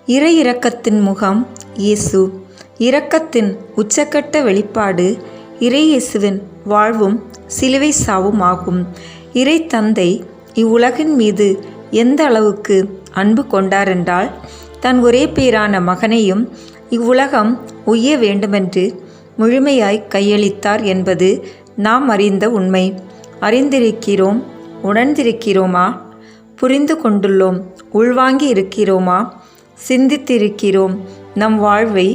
இறை இரக்கத்தின் முகம் இயேசு. இரக்கத்தின் உச்சக்கட்ட வெளிப்பாடு இறை இயேசுவின் வாழ்வும் சிலுவை சாவும் ஆகும். இறை தந்தை இவ்வுலகின் மீது எந்த அளவுக்கு அன்பு கொண்டாரென்றால் தன் ஒரே பேரான மகனையும் இவ்வுலகம் உய்ய வேண்டுமென்று முழுமையாய் கையளித்தார் என்பது நாம் அறிந்த உண்மை. அறிந்திருக்கிறோம், உணர்ந்திருக்கிறோமா? புரிந்து கொண்டுள்ளோம், உள்வாங்கி இருக்கிறோமா? சிந்தித்திருக்கிறோம், நம் வாழ்வை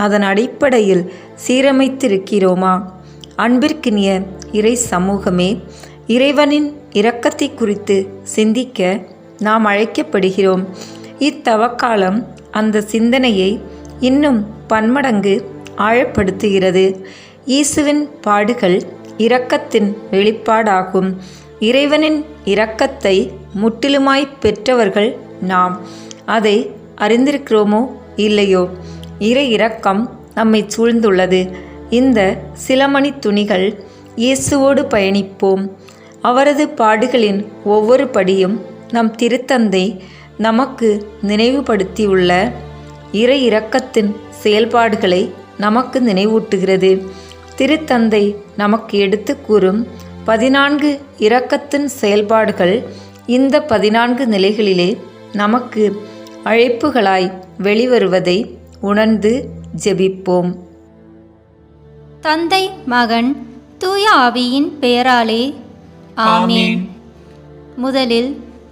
அதன் அடிப்படையில் சீரமைத்திருக்கிறோமா? அன்பிற்கினிய இறை சமூகமே, இறைவனின் இரக்கத்தை குறித்து சிந்திக்க நாம் அழைக்கப்படுகிறோம். இத்தவக்காலம் அந்த சிந்தனையை இன்னும் பன்மடங்கு ஆழப்படுத்துகிறது. இயேசுவின் பாடுகள் இரக்கத்தின் வெளிப்பாடாகும். இறைவனின் இரக்கத்தை முற்றிலுமாய் பெற்றவர்கள் நாம். அதை அறிந்திருக்கிறோமோ இல்லையோ, இறை இரக்கம் நம்மை சூழ்ந்துள்ளது. இந்த சில மணி துணிகள் இயேசுவோடு பயணிப்போம். அவரது பாடுகளின் ஒவ்வொரு படியும் நம் திருத்தந்தை நமக்கு நினைவுபடுத்தியுள்ள இறை இரக்கத்தின் செயல்பாடுகளை நமக்கு நினைவூட்டுகிறது. திருத்தந்தை நமக்கு எடுத்து கூறும் 14 இரக்கத்தின் செயல்பாடுகள் இந்த 14 நிலைகளிலே நமக்கு அழைப்புகளாய் வெளிவருவதை உணர்ந்து ஜெபிப்போம். தந்தை, மகன், தூய ஆவியின் பெயராலே ஆமேன். முதலில்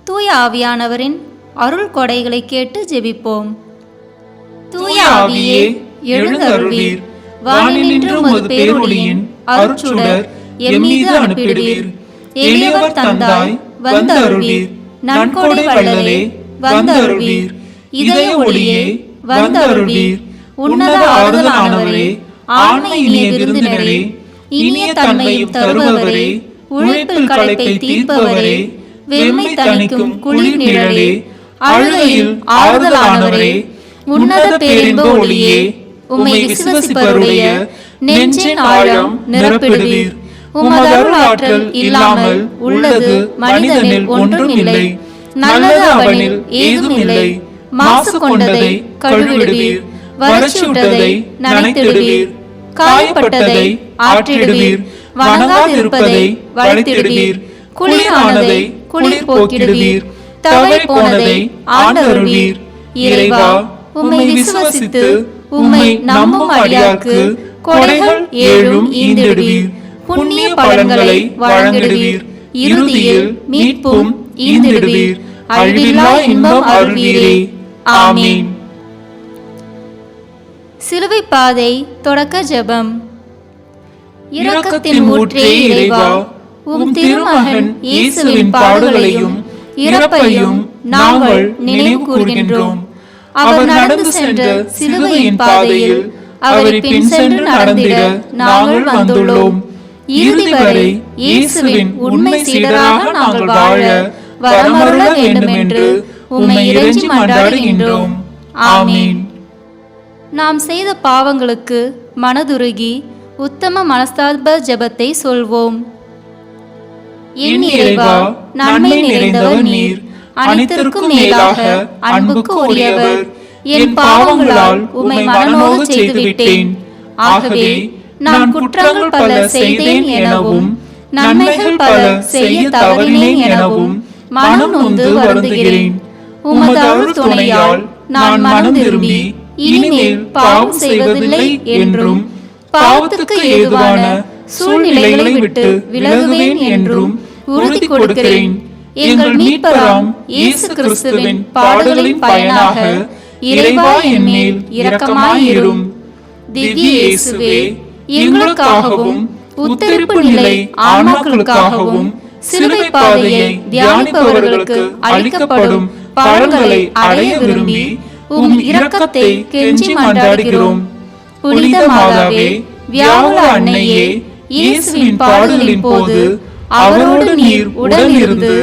தூய ஆவியானவரின் அருள் கொடைகளை கேட்டு ஜெபிப்போம். தூய ஆவியே எழுந்தருளீர், வானினின்று உமது பேரொளியின் அருட்சுடர் எம்மீது அனுப்பிடுவீர். எளியவர் தந்தாய் வந்தருளீர், நன்கொடை வள்ளலே வந்தருளீர், இதய ஒளியே வந்தருளீர், உன்னத ஆறுதலானவரே, ஆண்மை இனிய விருந்தினரே, இனிய தன்மையும் தருபவரே, உழைப்பில் களைப்பை தீர்ப்பவரே, வெம்மை தணிக்கும் குளிர் நிழலே, அழுகையில் ஆறுதலானவரே, உன்னத பேரின்ப ஒளியே, உம்மை விசுவசிப்பவருடைய நெஞ்சின் ஆழம் நிரப்பிடுவீர். உமது அருள் ஆற்றல் இல்லாமல் உள்ளது மனிதனில் ஒன்றும் இல்லை. நல்லது அவனில் ஏதும் இல்லை. மாசு கொண்டதை கழுவிடுவீர், வறட்சியுட்டதை நனைத்திடுவீர், காயப்பட்டதை ஆற்றிடுவீர், வணங்காதிருப்பதை வளைத்திடுவீர், குளிரானதை குளிர் போக்கிடுவீர், தவறி போனதை ஆண்டருள்வீர். இறைவா, உம்மை விசுவசித்து உம்மை நம்பும் அடியார்க்கு கொடைகள் ஏழும் ஈந்திடுவீர், புண்ணிய பலன்களை வழங்கிடுவீர், இறுதியில் மீட்பும் ஈந்திடுவீர், அழிவில்லா இன்பம் அருள்வீரே. ஆமீன். சிலுவை பாதை தொடக்க ஜெபம். இரக்கத்தின் ஊற்றே இறைவா, உம் திருமகன் இயேசுவின் பாடுகளையும் இறப்பையும் நாங்கள் நினைவு கூர்கின்றோம். அவர் நடந்து சென்ற சிலுவையின் பாதையில் அவரை பின் சென்று நடந்திட நாங்கள் வந்துள்ளோம். இறுதி வரை இயேசுவின் உண்மை சீடராக நாங்கள் வாழ வரமருள வேண்டும் என்று உம்மை இறைஞ்சி மன்றாடுகின்றோம். ஆமீன். நாம் செய்த பாவங்களுக்கு மனதுருகி உத்தம மனஸ்தாப ஜெபத்தை சொல்வோம். என் இறைவா, நன்மை நிறைந்தவர் நீர், அனைத்திற்கும் மேலாக அன்புக்கு உரியவர். என் பாவங்களால் உம்மை மனநோக செய்துவிட்டேன். ஆகவே நான் குற்றங்கள் பல செய்தேன் எனவும் நன்மைகள் பல செய்ய தவறினேன் எனவும் மனம் நொந்து வருந்துகிறேன். உமது அருள் துணையால் நான் மனம் திரும்பி இனிமேல் பாவம் செய்வதில்லை என்றும் பாவத்துக்கு ஏதுவான சூழ்நிலைகளை விட்டு விலகுவேன் என்றும் உறுதி கொடுக்கிறேன். எங்கள் மீட்பராம் இயேசு கிறிஸ்துவின் பாடுகளின் பயனாக இறைவா என் மேல் இரக்கமாயிரும். திவ்ய இயேசுவே, எங்களுக்காகவும் உத்தரிப்பு நிலை ஆன்மாக்களுக்காகவும் சிலுவை பாதையை தியானிப்பவர்களுக்கு அளிக்கப்படும் பலன்களை அடைய விரும்பி உம் இரக்கத்தை கெஞ்சி மன்றாடுகிறோம். புனித மாதாவே, வியாகுல அன்னையே, இயேசுவின் பாடுகளின் போது அவரோடு நீர் உடன் இருந்து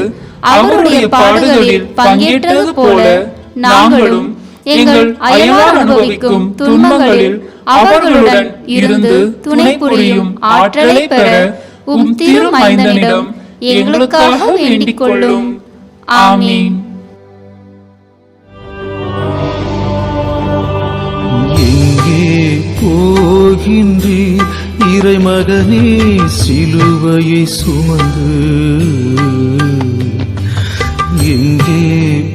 அவருடைய பாடுகளில் பங்கேற்றது போல நாங்களும் எங்கள் அயலார் அனுபவிக்கும் துன்பங்களில் அவர்களுடன் இருந்து துணை புரியும் ஆற்றலை பெற உம் திருமைந்தனிடம் எங்களுக்காக வேண்டிக் கொள்ளும். ஆமீன். போகின்றீர் இறைமகனே சிலுவையை சுமந்து? எங்கே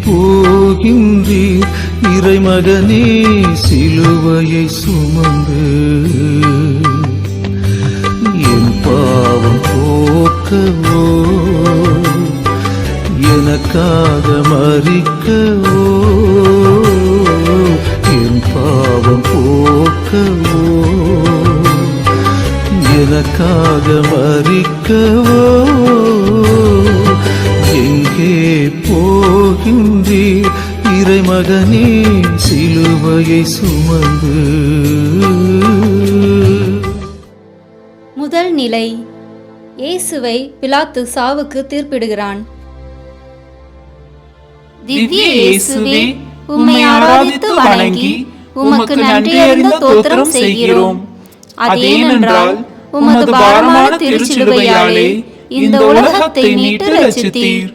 போகின்றீர் இறைமகனே சிலுவையை சுமந்து? என் பாவம் போக்கவோ, எனக்காக மரிக்கவோ, என் பாவம் போக்கவோ, எனக்காக மரிக்கவோ, எங்கே போகின்றீர் இறைமகனே சிலுவையை சுமந்து? முதல் நிலை. இயேசுவை பிலாத்து சாவுக்கு தீர்ப்பிடுகிறான். திவ்ய இயேசுவே, உம்மை ஆராதித்து வணங்கி உமக்கு நன்றியறிந்த தோத்திரம் செய்கிறோம். அதேனென்றால் உமது பாரமான திருச்சிலுவையாலே இந்த உலகத்தை மீட்டு ரட்சித்தீர்.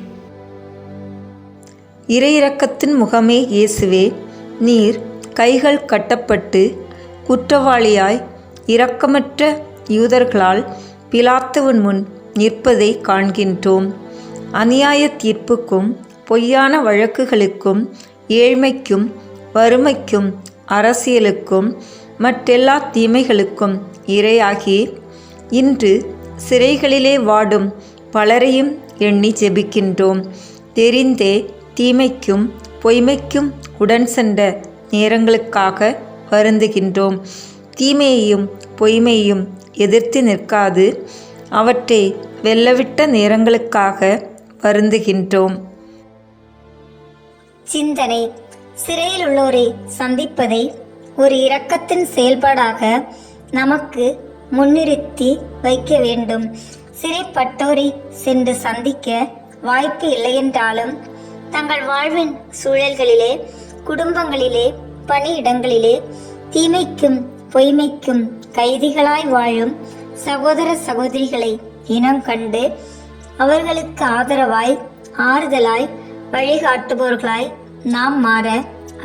இறையிரக்கத்தின் முகமே இயேசுவே, நீர் கைகள் கட்டப்பட்டு குற்றவாளியாய் இரக்கமற்ற யூதர்களால் பிலாத்துவின் முன் நிற்பதை காண்கின்றோம். அநியாய தீர்ப்புக்கும் பொய்யான வழக்குகளுக்கும் ஏழ்மைக்கும் வறுமைக்கும் அரசியலுக்கும் மற்றெல்லா தீமைகளுக்கும் இரையாகி இன்று சிறைகளிலே வாடும் பலரையும் எண்ணி ஜெபிக்கின்றோம். தெரிந்தே தீமைக்கும் பொய்மைக்கும் உடன் சென்ற நேரங்களுக்காக வருந்துகின்றோம். தீமையையும் பொய்மையும் எதிர்த்து நிற்காது அவற்றை வெல்லவிட்ட நேரங்களுக்காக வருந்துகின்றோம். சிந்தனை. சிறையில் உள்ளோரை சந்திப்பதை ஒரு இரக்கத்தின் செயல்பாடாக நமக்கு முன்னிறுத்தி வைக்க வேண்டும். சிறைப்பட்டோரை சென்று சந்திக்க வாய்ப்பு இல்லையென்றாலும் தங்கள் வாழ்வின் சூழல்களிலே, குடும்பங்களிலே, பணியிடங்களிலே தீமைக்கும் பொய்மைக்கும் கைதிகளாய் வாழும் சகோதர சகோதரிகளை இனம் கண்டு அவர்களுக்கு ஆதரவாய், ஆறுதலாய், வழிகாட்டுபவர்களாய் நாம் மாற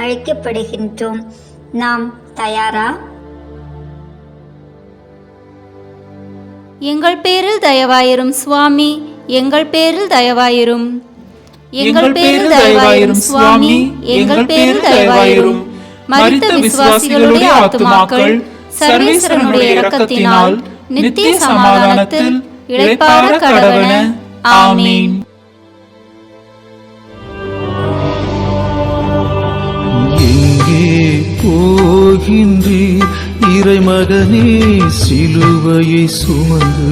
அழைக்கப்படுகின்றோம். நாம் தயாரா? எங்கள் பேரில் தயவாயிரும் சுவாமி, எங்கள் பேரில் தயவாயிரும். எங்கள் பேரில் தயவாயிரும் சுவாமி, எங்கள் பேரில் தயவாயிரும். மரித்த விசுவாசிகளுடைய ஆத்துமாக்கள் சர்வேஸ்வரனுடைய இரக்கத்தினால் நித்திய சமாதானத்தில் இளைப்பாற கடவன. ஆமீன். எங்கே போகின்றீர் இறைமகனே சிலுவையை சுமந்து?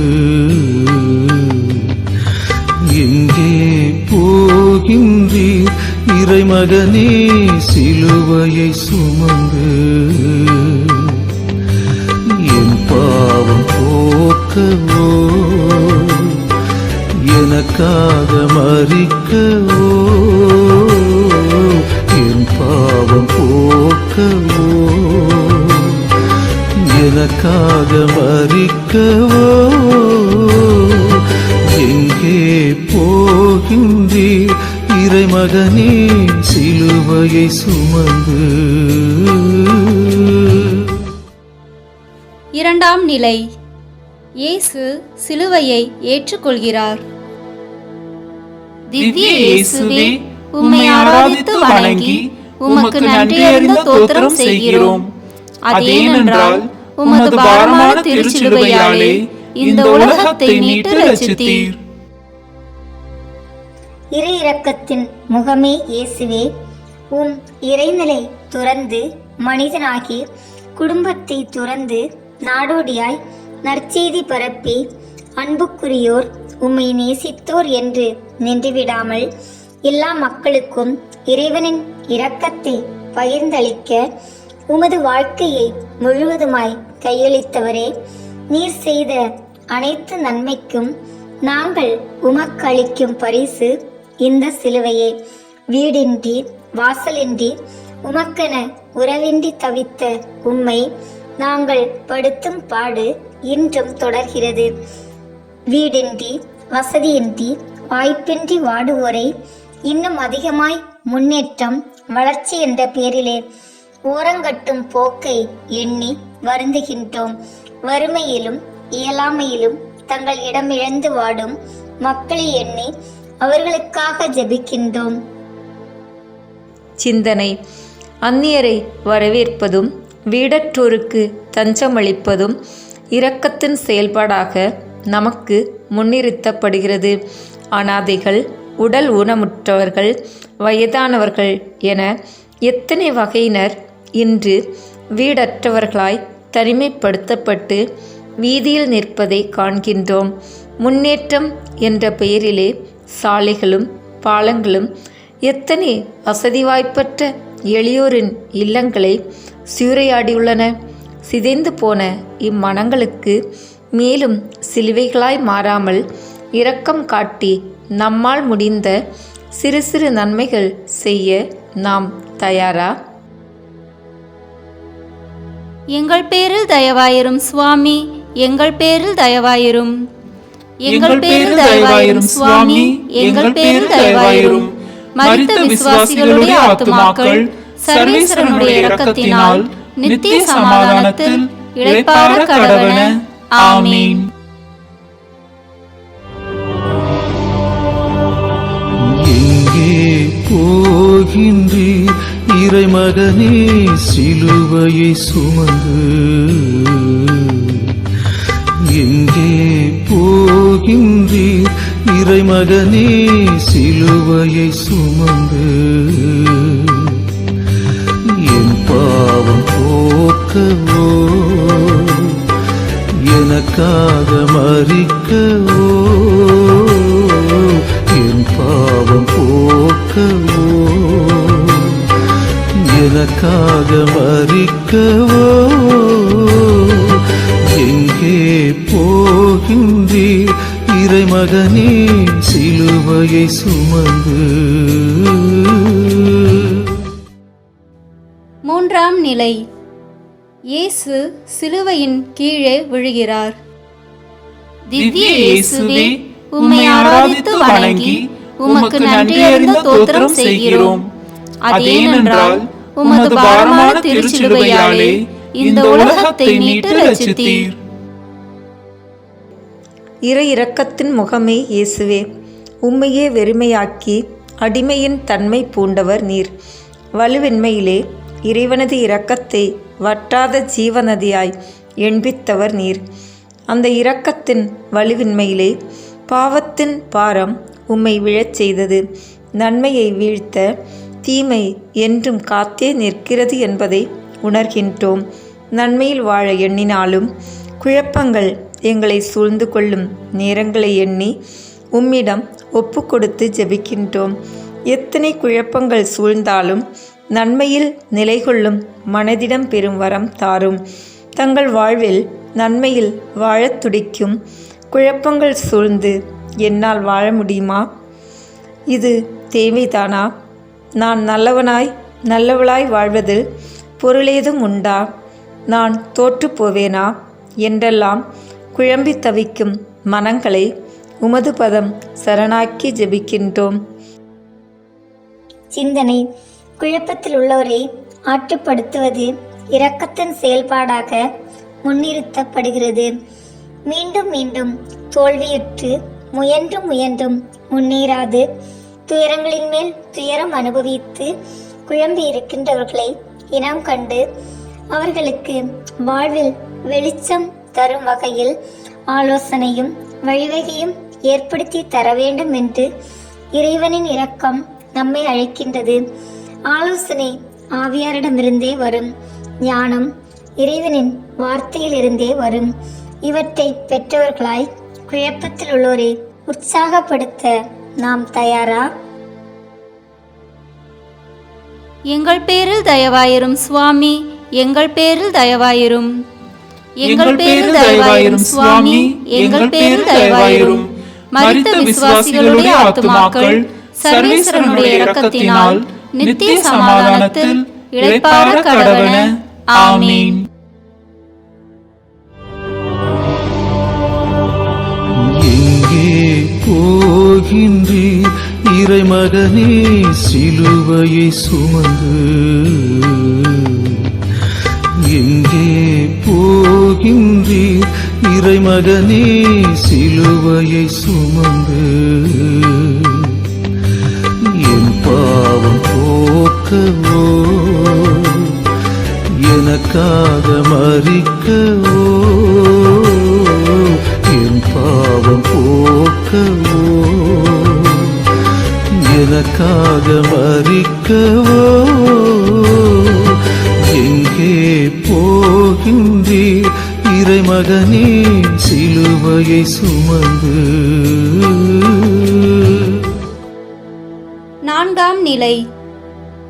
எங்கே போகின்றீர் இறைமகனே சிலுவையை சுமந்து? என் பாவம் போக்கவோ, எனக்காக மரிக்கவோ, என் பாவம் போக்கவோ, எனக்காக மரிக்கவோ, எங்கே போகின்றீர் இறைமகனே சிலுவையை சுமந்து? இரண்டாம் நிலை. இயேசு சிலுவையை ஏற்றுக்கொள்கிறார். திவ்ய இயேசுவே, உம்மை ஆராதித்து வணங்கி உமக்கு நன்றியறிந்த தோத்திரம் செய்கிறோம். அதேனென்றால் உமது பாரமான திருச்சிலுவையாலே இந்த உலகத்தை மீட்டு ரட்சித்தீர். இறை இரக்கத்தின் முகமே இயேசுவே, உம் இறைநிலை துறந்து மனிதனாகி குடும்பத்தை துறந்து நாடோடியாய் நற்செய்தி பரப்பி அன்புக்குரியோர் உம்மை நேசித்தோர் என்று நின்றுவிடாமல் எல்லா மக்களுக்கும் இறைவனின் இரக்கத்தை பகிர்ந்தளிக்க உமது வாழ்க்கையை முழுவதுமாய் கையளித்தவரே, நீர் செய்த அனைத்து நன்மைக்கும் நாங்கள் உமக்களிக்கும் பரிசு இந்த சிலுவையே. வீடின்றி வாசலின்றி உமக்கென உறவின்றி தவித்த உம்மை நாங்கள் படுத்தும் பாடு இன்றும் தொடர்கிறது. வீடின்றி வசதியின்றி வாய்ப்பின்றி வாடுவோரை இன்னும் அதிகமாய் முன்னேற்றம் வளர்ச்சி என்ற பேரிலே ஓரங்கட்டும் போக்கை எண்ணி வருந்துகின்றோம். வறுமையிலும் இயலாமையிலும் தங்கள் இடமிழந்து வாடும் மக்களை எண்ணி அவர்களுக்காக ஜெபிக்கின்றோம். சிந்தனை: அந்நியரை வரவேற்பதும் வீடற்றோருக்கு தஞ்சமளிப்பதும் இரக்கத்தின் செயல்பாடாக நமக்கு முன்னிறுத்தப்படுகிறது. அனாதைகள், உடல் ஊனமுற்றவர்கள், வயதானவர்கள் என எத்தனை வகையினர் இன்று வீடற்றவர்களாய் தனிமைப்படுத்தப்பட்டு வீதியில் நிற்பதை காண்கின்றோம். முன்னேற்றம் என்ற பெயரிலே சாலைகளும் பாலங்களும் எத்தனை வசதி வாய்ப்பற்ற எளியோரின் இல்லங்களை சூறையாடியுள்ளன. சிதைந்து போன இம்மனங்களுக்கு மேலும் சிலுவைகளாய் மாறாமல் இரக்கம் காட்டி நம்மால் முடிந்த சிறு சிறு நன்மைகள் செய்ய நாம் தயாரா? எங்கள் பேரில் தயவாயிரும் சுவாமி, எங்கள் பேரில் தயவாயிரும். எங்கள் பேரில் தயவாயிரும் சுவாமி, எங்கள் பேரில் தயவாயிரும். மரித்த விசுவாசிகளுடைய ஆத்துமாக்கள் சர்வேஸ்வரனுடைய இரக்கத்தினால் நித்திய சமாதானத்தில் இளைப்பாற கடவன. ஆமீன். எங்கே போகின்றீர் இறைமகனே சிலுவையை சுமந்து? எங்கே போகின்றீர் இறைமகனே சிலுவையை சுமந்து? என் பாவம் போக்கவோ, எனக்காக மரிக்கவோ, என் பாவம் போக்கவோ, எனக்காக மரிக்கவோ. எங்கே போகின்றீர் இறைமகனே சிலுவையை சுமந்து? மூன்றாம் நிலை. இயேசு சிலுவையின் கீழே விழுகிறார். திவ்ய இயேசுவே, உம்மை ஆராதித்து வணங்கி உமக்கு நன்றியறிந்த தோத்திரம் செய்கிறோம். அதேனென்றால் உமது பாரமான திருச்சிலுவையாலே இந்த உலகத்தை மீட்டு ரட்சித்தீர். இறை இரக்கத்தின் முகமே இயேசுவே, உம்மையே வெறுமையாக்கி அடிமையின் தன்மை பூண்டவர் நீர். வலுவின்மையிலே இறைவனது இரக்கத்தை வற்றாத ஜீவநதியாய் எண்பித்தவர் நீர். அந்த இரக்கத்தின் வலுவின்மையிலே பாவத்தின் பாரம் உம்மை விழச் செய்தது. நன்மையை வீழ்த்த தீமை என்றும் காத்தே நிற்கிறது என்பதை உணர்கின்றோம். நன்மையில் வாழ எண்ணினாலும் குழப்பங்கள் எங்களை சூழ்ந்து கொள்ளும் நேரங்களை எண்ணி உம்மிடம் ஒப்பு கொடுத்து ஜெபிக்கின்றோம். எத்தனை குழப்பங்கள் சூழ்ந்தாலும் நன்மையில் நிலை கொள்ளும் மனதிடம் பெறும் வரம் தாரும். தங்கள் வாழ்வில் நன்மையில் வாழத் துடிக்கும் குழப்பங்கள் சூழ்ந்து என்னால் வாழ முடியுமா? இது தேவைதானா? நான் நல்லவனாய் நல்லவளாய் வாழ்வதில் பொருளேதும் உண்டா? நான் தோற்று போவேனா என்றெல்லாம் குழம்பி தவிக்கும் மனங்களை உமது பதம் சரணாக்கி ஜெபிக்கின்றோம். சிந்தனை: குழப்பத்தில் உள்ளவரை ஆற்றுப்படுத்துவது இரக்கத்தின் செயல்பாடாக முன்னிறுத்தப்படுகிறது. மீண்டும் மீண்டும் தோல்வியுற்று முயன்றும் முன்னேறாது துயரங்களின் மேல் துயரம் அனுபவித்து குழம்பி இருக்கின்றவர்களை இனம் கண்டு அவர்களுக்கு வாழ்வில் வெளிச்சம் தரும் வகையில் ஆலோசனையும் வழிவகையும் ஏற்படுத்தி தர வேண்டும் என்று இறைவனின் இரக்கம் நம்மை அழைக்கின்றது. ஆலோசனை ஆவியாரிடமிருந்தே வரும். ஞானம் இறைவனின் வார்த்தையிலிருந்தே வரும். இவற்றை பெற்றவர்களாய் குழப்பத்தில் உள்ளோரை உற்சாகப்படுத்த நாம் தயாரா? எங்கள் பேரில் தயவாயிரும் சுவாமி, எங்கள் பேரில் தயவாயிரும். எங்கள் பேரில் தயவாயிரும் சுவாமி, எங்கள் பேரில் தயவாயிரும். மரித்த விசுவாசிகளுடைய ஆத்துமாக்கள் சர்வேஸ்வரனுடைய இரக்கத்தினால் நித்திய சமாதானத்தில் இளைப்பாற கடவன. ஆமீன். எங்கே போகின்றீர் இறைமகனே சிலுவையை சுமந்து? எங்கே இறைமகனே சிலுவையை சுமந்து என் பாவம் போக்கவோ எனக்காக மரிக்கவோ என் பாவம் போக்கவோ எனக்காக மரிக்கவோ எங்கே போகின்றீர் இறைமகனே சிலுவையை சுமந்து. நான்காம் நிலை.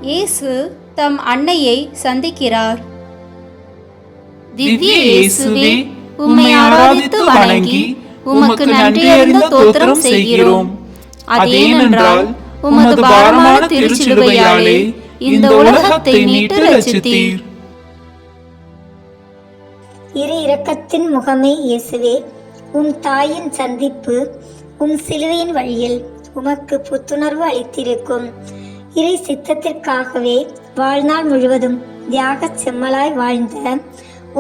இயேசு தம் அன்னையை சந்திக்கிறார். திவ்ய இயேசுவே, உம்மை ஆராதித்து வணங்கி உமக்கு நன்றியறிந்த ஸ்தோத்திரம் செய்கிறோம். அதேனென்றால் உமது பாரமான திருச்சிலுவையாலே இந்த உலகத்தை மீட்டு ரட்சித்தீர். இரு இரக்கத்தின் முகமே இயேசுவே, உம் தாயின் சந்திப்பு உம் சிலுவையின் வழியில் உமக்கு புத்துணர்வு அளித்திருக்கும். இறை சித்தத்திற்காகவே வாழ்நாள் முழுவதும் தியாகச் செம்மலாய் வாழ்ந்த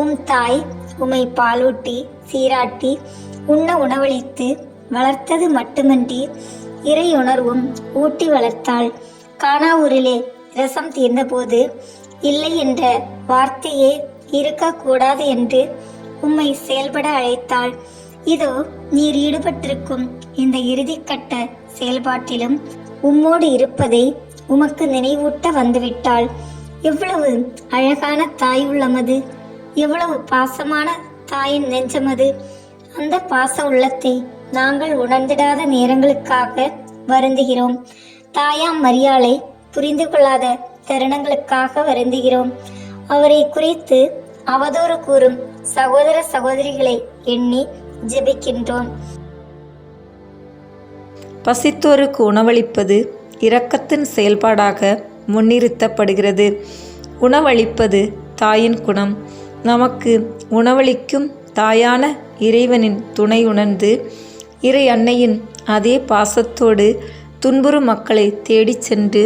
உம் தாய் உம்மை பாலூட்டி சீராட்டி உண்ண உணவளித்து வளர்த்தது மட்டுமன்றி இறை உணர்வும் ஊட்டி வளர்த்தாள். கானாவூரிலே ரசம் தீர்ந்தபோது இல்லை என்ற வார்த்தையே இருக்கக்கூடாது என்று உம்மை செயல்பட அழைத்தாள். இதோ நீர் ஈடுபட்டிருக்கும் இந்த இறுதிக்கட்ட செயல்பாட்டிலும் உம்மோடு இருப்பதை உமக்கு நினைவூட்ட வந்துவிட்டாள். எவ்வளவு அழகான தாய் உள்ளமது, எவ்வளவு பாசமான தாயின் நெஞ்சமது. அந்த பாச உள்ளத்தை நாங்கள் உணர்ந்திடாத நேரங்களுக்காக வருந்துகிறோம். தாயாம் மரியாளை புரிந்து கொள்ளாத தருணங்களுக்காக வருந்துகிறோம். அவரை குறித்து அவதூறு கூறும் சகோதர சகோதரிகளை எண்ணி ஜெபிக்கின்றோம். பசித்தோருக்கு உணவளிப்பது இரக்கத்தின் செயல்பாடாக முன்னிறுத்தப்படுகிறது. உணவளிப்பது தாயின் குணம். நமக்கு உணவளிக்கும் தாயான இறைவனின் துணை உணர்ந்து இறை அன்னையின் அதே பாசத்தோடு துன்புறும் மக்களை தேடிச் சென்று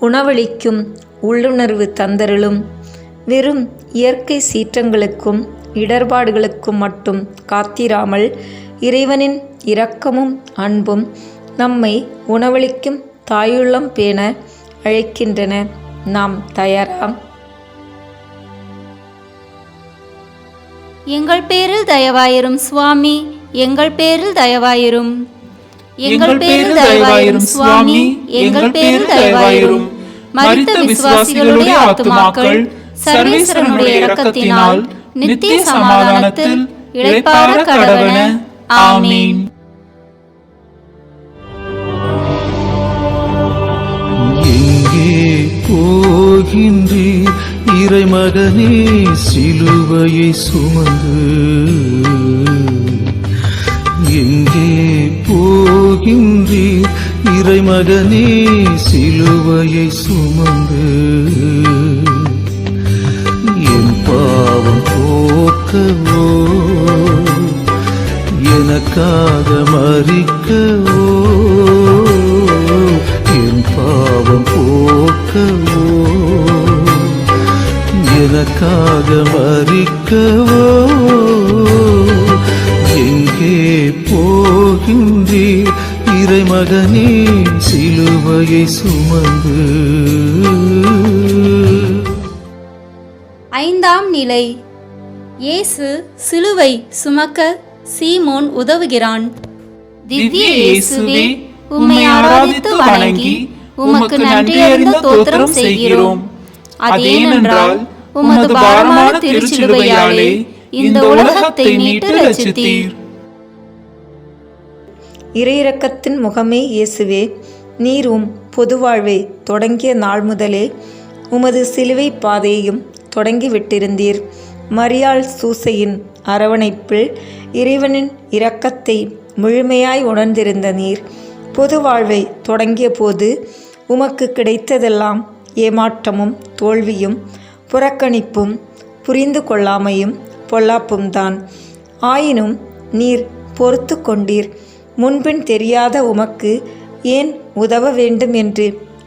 உணவளிக்கும் உள்ளுணர்வு தந்தருளும். வெறும் இயற்கை சீற்றங்களுக்கும் இடர்பாடுகளுக்கும் மட்டும் காத்திராமல் இறைவனின் இரக்கமும் அன்பும் நம்மை உணவளிக்கும் தாயுள்ளம் பேண அழைக்கின்றன. நாம் தயாராம்? எங்கள் பேரில் தயவாயிரும் சுவாமி, எங்கள் பேரில் தயவாயிரும். எங்கள் பேரில் தயவாயிரும் சுவாமி, எங்கள் பேரில் தயவாயிரும். மரித்த விசுவாசிகளுடைய ஆத்துமாக்கள் சர்வேஸ்வரனுடைய இரக்கத்தினால் நித்திய சமாதானத்தில் இளைப்பாற கடவன. ஆமீன். எங்கே போகின்றீர் இறைமகனே சிலுவையை சுமந்து? எங்கே போகின்றீர் இறைமகனே சிலுவையை சுமந்து? என் பாவம் போக்கவோ எனக்காக மரிக்கவோ என் பாவம் போக்கவோ எனக்காக மரிக்கவோ எங்கே போகின்றீர் இறைமகனே சிலுவையை சுமந்து? ஐந்தாம் நிலை. இயேசு சிலுவை சுமக்க சீமோன் உதவுகிறான். திவ்ய இயேசுவே, உம்மை ஆராதித்து வணங்கி உமக்கு நன்றியறிந்த ஸ்தோத்திரம் செய்கிறோம். அதேனென்றால் உமது பாரமான திருச்சிலுவையாலே இந்த உலகத்தை மீட்டு ரட்சித்தீர். இறையிரக்கத்தின் முகமே இயேசுவே, நீரும் பொது வாழ்வை தொடங்கிய நாள் முதலே உமது சிலுவை பாதையையும் தொடங்கிவிட்டிருந்தீர். மரியாள் சூசையின் அரவணைப்பில் இறைவனின் இரக்கத்தை முழுமையாய் உணர்ந்திருந்த நீர் பொது வாழ்வை தொடங்கிய போது உமக்கு கிடைத்ததெல்லாம் ஏமாற்றமும் தோல்வியும் புறக்கணிப்பும் புரிந்து கொள்ளாமையும் பொல்லாப்பும் தான். ஆயினும் நீர் பொறுத்து கொண்டீர். முன்பின் தெரியாத உமக்கு ஏன் உதவ வேண்டும் என்று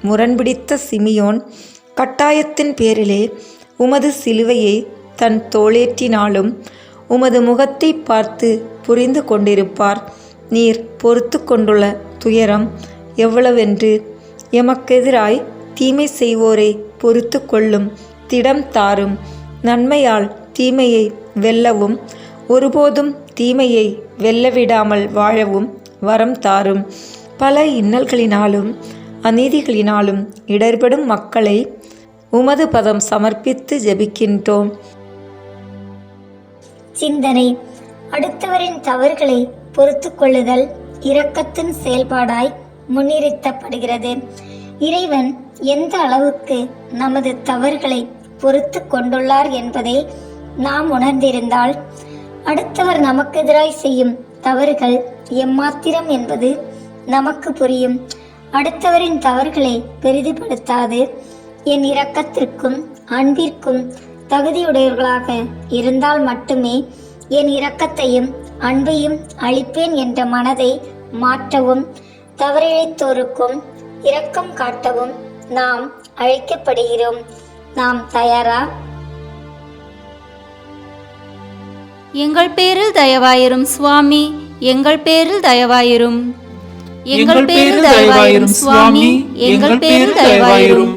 முரண்பிடித்த சிமியோன் கட்டாயத்தின் பேரிலே உமது சிலுவையை தன் தோளேற்றினாலும் உமது முகத்தை பார்த்து புரிந்து கொண்டிருப்பார். நீர் பொறுத்து கொண்டுள்ள துயரம் எவ்வளவென்று. எமக்கெதிராய் தீமை செய்வோரை பொறுத்து கொள்ளும் திடம் தாரும். நன்மையால் தீமையை வெல்லவும் ஒருபோதும் தீமையை வெல்லவிடாமல் வாழவும் வரம் தாரும். பல இன்னல்களினாலும் அநீதிகளினாலும் இடர்படும் மக்களை உமது பதம் சமர்ப்பித்து ஜெபிக்கின்றோம். சிந்தனை: அடுத்தவரின் தவறுகளை பொறுத்து கொள்ளுதல் இரக்கத்தின் செயல்பாடாய் முன்னிறுத்தப்படுகிறது. இறைவன் எந்த அளவுக்கு நமது தவறுகளை பொறுத்து கொண்டுள்ளார் என்பதை நாம் உணர்ந்திருந்தால், அடுத்தவர் நமக்கு எதிராய் செய்யும் தவறுகள் எம்மாத்திரம் என்பது நமக்கு புரியும். அடுத்தவரின் தவறுகளை பெரிதுபடுத்தாது என் இரக்கத்திற்கும் அன்பிற்கும் தகுதியுடையவர்களாக இருந்தால் மட்டுமே என் இரக்கத்தையும் அன்பையும் அளிப்பேன் என்ற மனதை மாற்றவும் தவறிழைத்தோருக்கும் இரக்கம் காட்டவும் நாம் அழைக்கப்படுகிறோம். நாம் தயாரா? எங்கள் பேரில் தயவாயிரும் சுவாமி, எங்கள் பேரில் தயவாயிரும். எங்கள் பேரில் தயவாயிரும் சுவாமி, எங்கள் பேரில் தயவாயிரும்.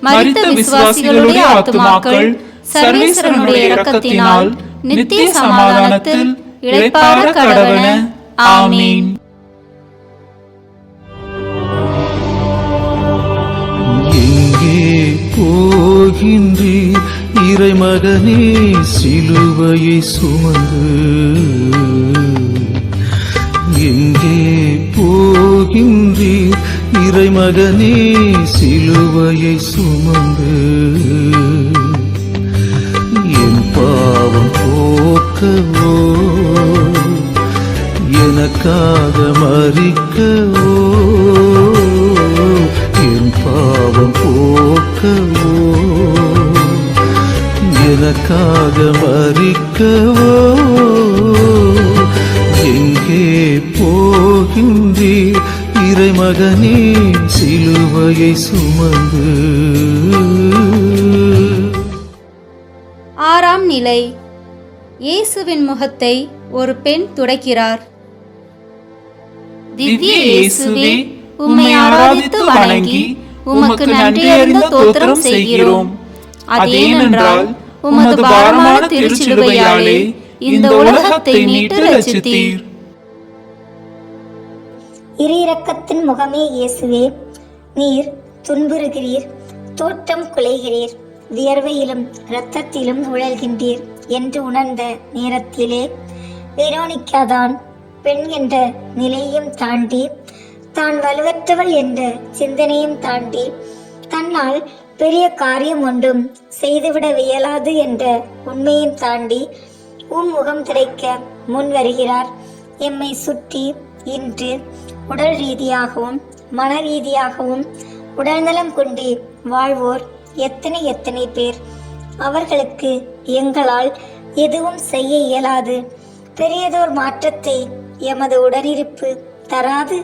மரித்த விசுவாசிகளுடைய ஆத்துமாக்கள் சர்வேஸ்வரனுடைய இரக்கத்தினால் நித்திய சமாதானத்தில் இளைப்பாற கடவன. ஆமீன். எங்கே போகின்றீர் இறைமகனே சிலுவையை சுமந்து? எங்கே போகின்றீர் இறைமகனே சிலுவையை சுமந்து? என் பாவம் போக்கவோ, எனக்காக மரிக்கவோ, என் பாவம் போக்கவோ, எனக்காக மரிக்கவோ. எங்கே போகின்றீர் இறைமகனே சிலுவையை சுமந்து? ஆறாம் நிலை. இயேசுவின் முகத்தை ஒரு பெண் துடைக்கிறார். திவ்ய இயேசுவே, உம்மை ஆராதித்து வணங்கி உமக்கு நன்றியறிந்த தோத்திரம் செய்கிறோம். அதேனென்றால் உமது பாரமான திருச்சிலுவையாலே இந்த உலகத்தை மீட்டு ரட்சித்தீர். இரு இரக்கத்தின் முகமே இயேசுவே, நீர் துன்புறுகிறீர், தோற்றம் குலைகிறீர், வியர்வையிலும் இரத்தத்திலும் உழல்கின்றீர் என்று உணர்ந்த நேரத்திலே வெரோனிக்காதான் பெண் என்ற நிலையையும் தாண்டி, தான் வலுவற்றவள் என்ற சிந்தனையும் தாண்டி, தன்னால் பெரிய காரியம் ஒன்றும் செய்துவிட இயலாது என்ற உண்மையும் தாண்டி முகம் திரைக்க முன் வருகிறார். எம்மை சுற்றி இன்று உடல் ரீதியாகவும் மன ரீதியாகவும் உடல்நலம் கொண்டு வாழ்வோர் எத்தனை பேர். அவர்களுக்கு எங்களால் எதுவும் செய்ய இயலாது. பெரியதோர் மாற்றத்தை எமது உடனிருப்பு தராது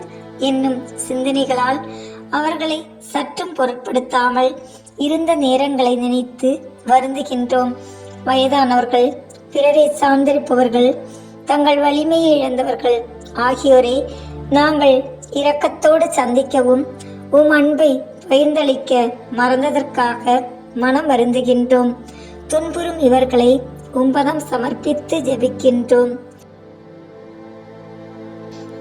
என்னும் சிந்தனைகளால் அவர்களை சற்றும் பொருட்படுத்தாமல் இருந்த நேரங்களை நினைத்து வருந்துகின்றோம். வயதானவர்கள், பிறரை சார்ந்திருப்பவர்கள், தங்கள் வலிமையை இழந்தவர்கள் ஆகியோரை நாங்கள் இரக்கத்தோடு சந்திக்கவும் அன்பை பகிர்ந்தளிக்க மறந்ததற்காக மனம் வருந்துகின்றோம். துன்புறும் இவர்களை உம்பதம் சமர்ப்பித்து ஜெபிக்கின்றோம்.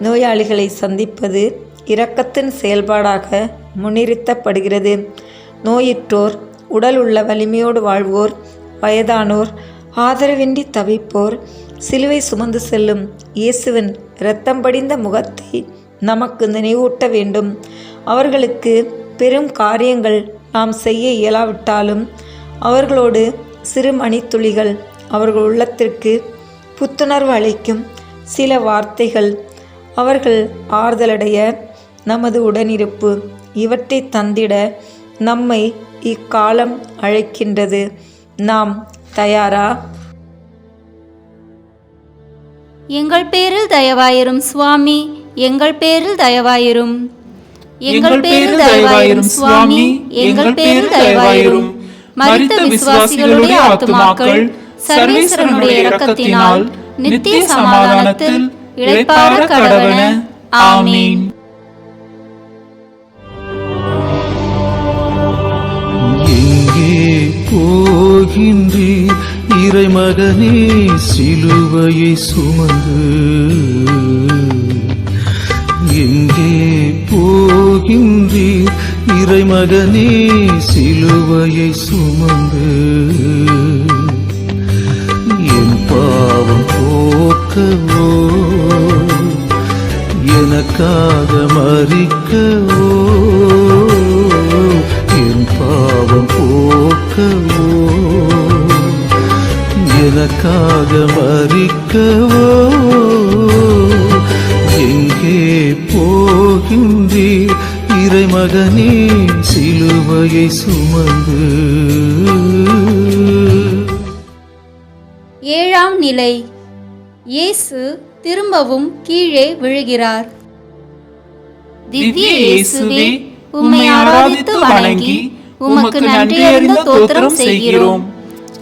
நோயாளிகளை சந்திப்பது இரக்கத்தின் செயல்பாடாக முன்னிறுத்தப்படுகிறது. நோயுற்றோர், உடல் உள்ள வலிமையோடு வாழ்வோர், வயதானோர், ஆதரவின்றி தவிப்போர், சிலுவை சுமந்து செல்லும் இயேசுவின் இரத்தம் படிந்த முகத்தை நமக்கு நினைவூட்ட வேண்டும். அவர்களுக்கு பெரும் காரியங்கள் நாம் செய்ய இயலாவிட்டாலும் அவர்களோடு சிறு மணித்துளிகள் அவர்கள் உள்ளத்திற்கு புத்துணர்வு அளிக்கும் சில வார்த்தைகள், அவர்கள் ஆறுதலடைய நமது உடனிருப்பு, இவற்றை தந்திட நம்மை இக்காலம் அழைக்கின்றது. நாம் தயாரா? எங்கள் பேரில் தயவாயிரும் சுவாமி, எங்கள் பேரில் தயவாயிரும். எங்கள் பேரில் தயவாயிரும் சுவாமி, எங்கள் பேரில் தயவாயிரும். மரித்த விசுவாசிகளுடைய ஆத்துமாக்கள் சர்வேஸ்வரனுடைய இரக்கத்தினால் நித்திய சமாதானத்தில் இளைப்பாற கடவன. ஆமீன். எங்கே போகின்றீர் இறைமகனே சிலுவையை சுமந்து? எங்கே போகின்றீர் இறைமகனே சிலுவையை சுமந்து? என் பாவம் போக்கவோ, எனக்காக மரிக்கவோ, என் பாவம் போக்கவோ, எனக்காக மரிக்கவோ? எங்கே போகின்றீர் இறைமகனே சிலுவையை சுமந்து? ஏழாம் நிலை. இயேசு திரும்பவும் கீழே விழுகிறார். திவ்ய இயேசுவே, உம்மை ஆராதித்து வணங்கி உமக்கு நன்றியறிந்த தோத்திரம் செய்கிறோம்.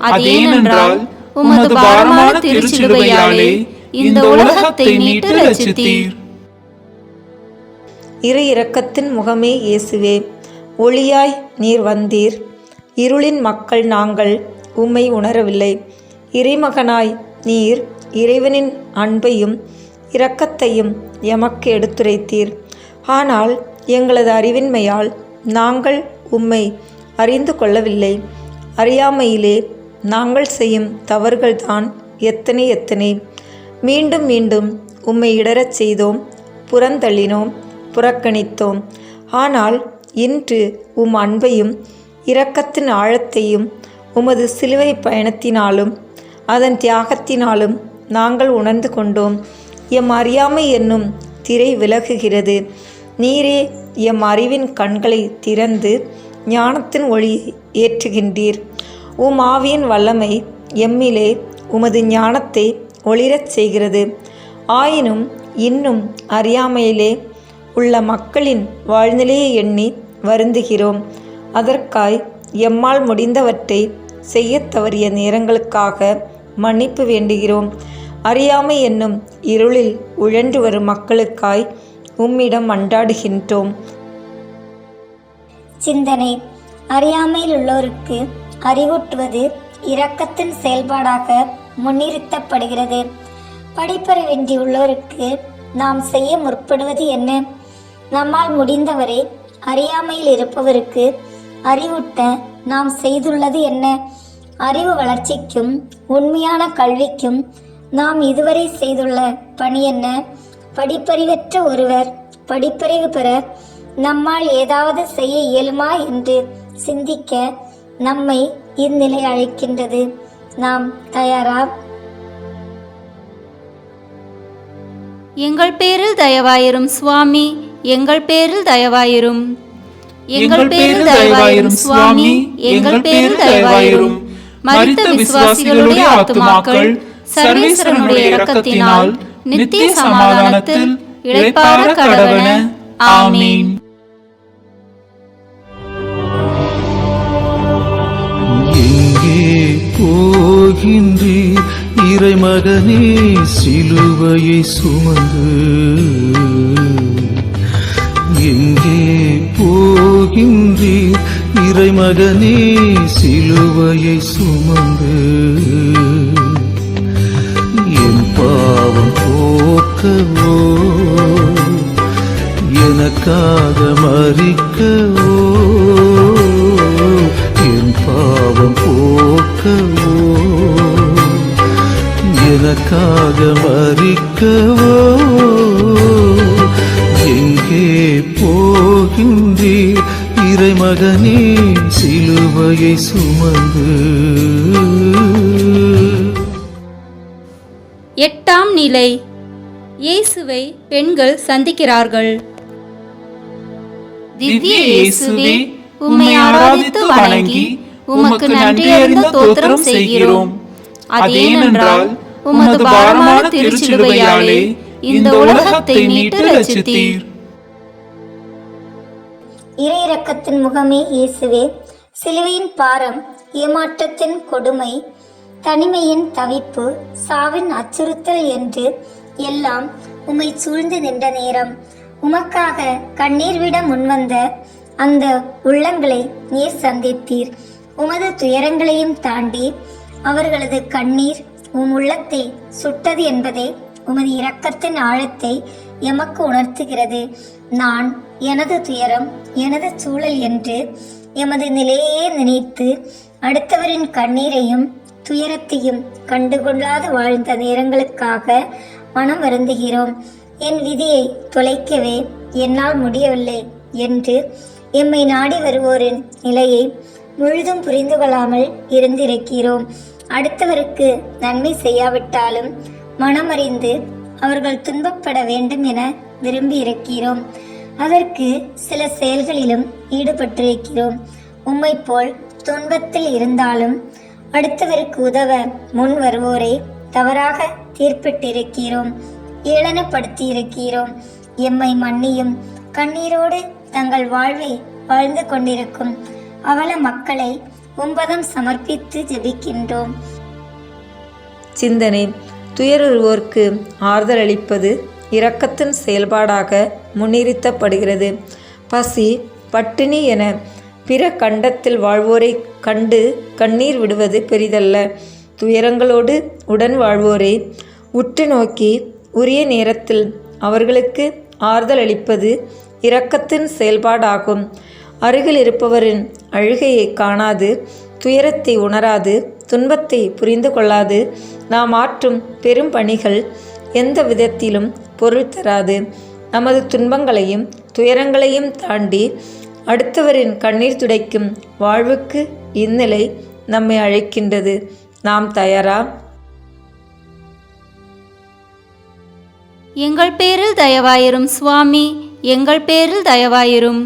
அதேனென்றால் உமது பாரமான திருச்சிலுவையாலே இந்த உலகத்தை மீட்டு ரட்சித்தீர். இரு இரக்கத்தின் முகமே இயேசுவே, ஒளியாய் நீர் வந்தீர். இருளின் மக்கள் நாங்கள் உம்மை உணரவில்லை. இறைமகனாய் நீர் இறைவனின் அன்பையும் இரக்கத்தையும் எமக்கு எடுத்துரைத்தீர். ஆனால் எங்களது அறிவின்மையால் நாங்கள் உம்மை அறிந்து கொள்ளவில்லை. அறியாமையிலே நாங்கள் செய்யும் தவறுகள்தான் எத்தனை எத்தனை. மீண்டும் மீண்டும் உம்மை இடரச் செய்தோம், புறந்தள்ளினோம், புறக்கணித்தோம். ஆனால் இன்று உம் அன்பையும் இரக்கத்தின் ஆழத்தையும் உமது சிலுவை பயணத்தினாலும் அதன் தியாகத்தினாலும் நாங்கள் உணர்ந்து கொண்டோம். எம் அறியாமை என்னும் திரை விலகுகிறது. நீரே எம் அறிவின் கண்களை திறந்து ஞானத்தின் ஒளியை ஏற்றுகின்றீர். உம் ஆவியின் வல்லமை எம்மிலே உமது ஞானத்தை ஒளிரச் செய்கிறது. ஆயினும் இன்னும் அறியாமையிலே உள்ள மக்களின் வாழ்நிலையை எண்ணி வருந்துகிறோம். அதற்காய் எம்மால் முடிந்தவற்றை செய்யத் தவறிய நேரங்களுக்காக மன்னிப்பு வேண்டுகிறோம். அறியாமை என்னும் இருளில் உழன்று வரும் மக்களுக்காய் உம்மிடம் மன்றாடுகின்றோம். சிந்தனை. அறியாமையில் உள்ளோருக்கு அறிவூட்டுவது இரக்கத்தின் செயல்பாடாக முன்னிறுத்தப்படுகிறது. படிப்பறிவின்றி உள்ளோருக்கு நாம் செய்ய முற்படுவது என்ன? நம்மால் முடிந்தவரை அறியாமையில் இருப்பவருக்கு அறிவூட்ட நாம் செய்துள்ளது என்ன? அறிவு வளர்ச்சிக்கும் உண்மையான கல்விக்கும் நாம் இதுவரை செய்துள்ள பணி என்ன? படிப்பறிவற்ற ஒருவர் படிப்பறிவு பெற நம்மால் ஏதாவது செய்ய இயலுமா என்று சிந்திக்க நம்மை இந்நிலை அழைக்கின்றது. நாம் தயாரா? எங்கள் பேரில் தயவாயிரும் சுவாமி, எங்கள் பேரில் தயவாயிரும். எங்கள் பேரில் தயவாயிரும் சுவாமி, எங்கள் பேரில் தயவாயிரும். மரித்த விசுவாசிகளுடைய ஆத்துமாக்கள் சர்வேஸ்வரனுடைய இரக்கத்தினால் நித்திய சமாதானத்தில் இளைப்பாற கடவன. ஆமீன். எங்கே போகின்றீர் இறைமகனே சிலுவையை சுமந்து? எங்கே போகின்றீர் இறைமகனே சிலுவையை சுமந்து? என் பாவம் போக்கவோ, எனக்காக மரிக்கவோ, என் பாவம் போக்கவோ, எனக்காக மரிக்கவோ? எங்கே போகின்றீர் இறைமகனே சிலுவையை சுமந்து? எட்டாம் நிலை. இயேசுவை பெண்கள் சந்திக்கிறார்கள். திவ்ய இயேசுவே, உம்மை ஆராதித்து வணங்கி உமக்கு நன்றியறிந்த தோத்திரம் செய்கிறோம். அதேனென்றால் உமது பாரமான திருச்சிலுவையாலே இந்த உலகத்தை மீட்டு ரட்சித்தீர். இறை இரக்கத்தின் முகமே இயேசுவே, சிலுவையின் பாரம், ஏமாற்றத்தின் கொடுமை, தனிமையின் தவிப்பு, சாவின் அச்சுறுத்தல் என்று எல்லாம் உம்மை சூழ்ந்து நின்ற நேரம் உமக்காக கண்ணீர் விட முன்வந்த அந்த உள்ளங்களை நீர் சந்தித்தீர். உமது துயரங்களையும் தாண்டி அவர்களது கண்ணீர் உம் உள்ளத்தை சுட்டது என்பதே உமது இரக்கத்தின் ஆழத்தை எமக்கு உணர்த்துகிறது. நான் எனது துயரம் எனது சூழல் என்று எமது நிலையே நினைத்து அடுத்தவரின் கண்ணீரையும் துயரத்தையும் கண்டுகொள்ளாது வாழ்ந்த நேரங்களுக்காக மனம் வருந்துகிறோம். என் விதியை தொலைக்கவே என்னால் முடியவில்லை என்று எம்மை நாடி வருவோரின் நிலையை முழுதும் புரிந்து கொள்ளாமல் இருந்திருக்கிறோம். அடுத்தவருக்கு நன்மை செய்யாவிட்டாலும் மனமறிந்து அவர்கள் துன்பப்பட வேண்டும் என விரும்பி இருக்கிறோம். அதற்கு சில செயல்களிலும் ஈடுபட்டிருக்கிறோம். உம்மை போல் துன்பத்தில் இருந்தாலும் அடுத்தவருக்கு உதவ முன் வருவோரை தவறாக தீர்ப்பிட்டிருக்கிறோம், ஏளனப்படுத்தி இருக்கிறோம். எம்மை மன்னியும். கண்ணீரோடு தங்கள் வாழ்வை வாழ்ந்து கொண்டிருக்கும் அவல மக்களை உம்பதம் சமர்ப்பித்து ஜெபிக்கின்றோம். சிந்தனை: துயருவோர்க்கு ஆறுதல் அளிப்பது இரக்கத்தின் செயல்பாடாக முன்னிறுத்தப்படுகிறது. பசி, பட்டினி என பிற கண்டத்தில் வாழ்வோரை கண்டு கண்ணீர் விடுவது பெரிதல்ல. துயரங்களோடு உடன் வாழ்வோரை உற்று நோக்கி உரிய நேரத்தில் அவர்களுக்கு ஆறுதல் அளிப்பது இரக்கத்தின் செயல்பாடாகும். அருகில் இருப்பவரின் அழுகையை காணாது, துயரத்தை உணராது, துன்பத்தை புரிந்து கொள்ளாது நாம் ஆற்றும் பெரும் பணிகள் எந்த விதத்திலும் பொருள் தராது. நமது துன்பங்களையும் துயரங்களையும் தாண்டி அடுத்தவரின் கண்ணீர் துடைக்கும் வாழ்வுக்கு இந்நிலை நம்மை அழைக்கின்றது. நாம் தயாரா? எங்கள் பேரில் தயவாயிரும் சுவாமி, எங்கள் பேரில் தயவாயிரும்.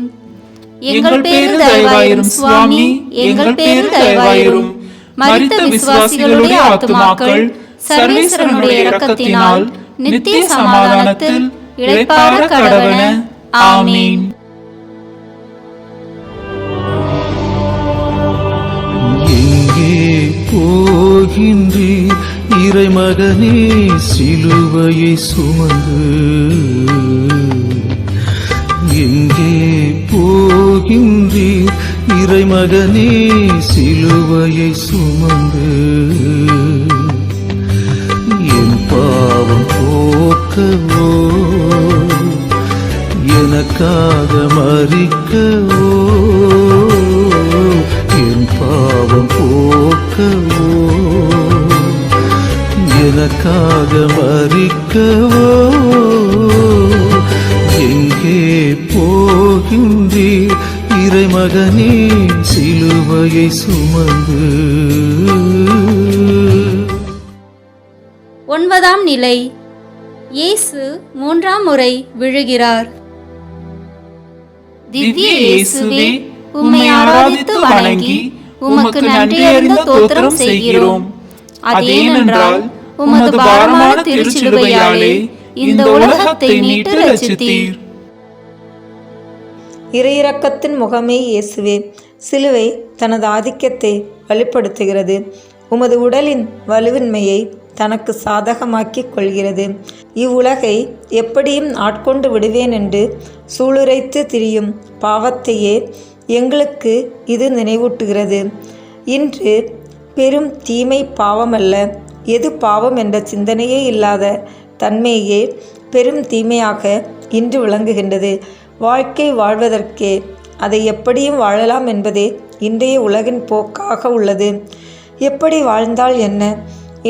எங்கள் பேரில் தயவாயிரும் சுவாமி, எங்கள் பேரில் தயவாயிரும். மரித்த விசுவாசிகளுடைய ஆத்துமாக்கள் சர்வேஸ்வரனுடைய இரக்கத்தினால் நித்திய சமாதானத்தில் இளைப்பாற கடவன. ஆமீன். எங்கே போகின்றீர் இறைமகனே சிலுவையை சுமந்து? எங்கே போகின்றீர் இறைமகனே சிலுவையை சுமந்து? என் பாவம் போக்கவோ, எனக்காக மரிக்கவோ, என் பாவம் போக்கவோ, எனக்காக மரிக்கவோ. எங்கே போகின்றீர் இறைமகனே சிலுவையை சுமந்து? 9ஆம் நிலை. இயேசு 3ஆம் முறை விழுகிறார். திவ்ய இயேசுவே, உம்மை ஆராதித்து வணங்கி உமக்கு நன்றியறிந்த ஸ்தோத்திரம் செய்கிறோம். அதேனென்றால் உமது பாரமான திருச்சிலுவையாலே இந்த உலகத்தை மீட்டு ரட்சித்தீர். இறையிரக்கத்தின் முகமே இயேசுவே, சிலுவை தனது ஆதிக்கத்தை வெளிப்படுத்துகிறது. உமது உடலின் வலுவின்மையை தனக்கு சாதகமாக்கிக் கொள்கிறது. இவ்வுலகை எப்படியும் ஆட்கொண்டு விடுவேன் என்று சூளுரைத்து திரியும் பாவத்தையே எங்களுக்கு இது நினைவூட்டுகிறது. இன்று பெரும் தீமை பாவமல்ல, எது பாவம் என்ற சிந்தனையே இல்லாத தன்மையே பெரும் தீமையாக இன்று விளங்குகின்றது. வாழ்க்கை வாழ்வதற்கே அதை எப்படியும் வாழலாம் என்பதே இன்றைய உலகின் போக்காக உள்ளது. எப்படி வாழ்ந்தால் என்ன,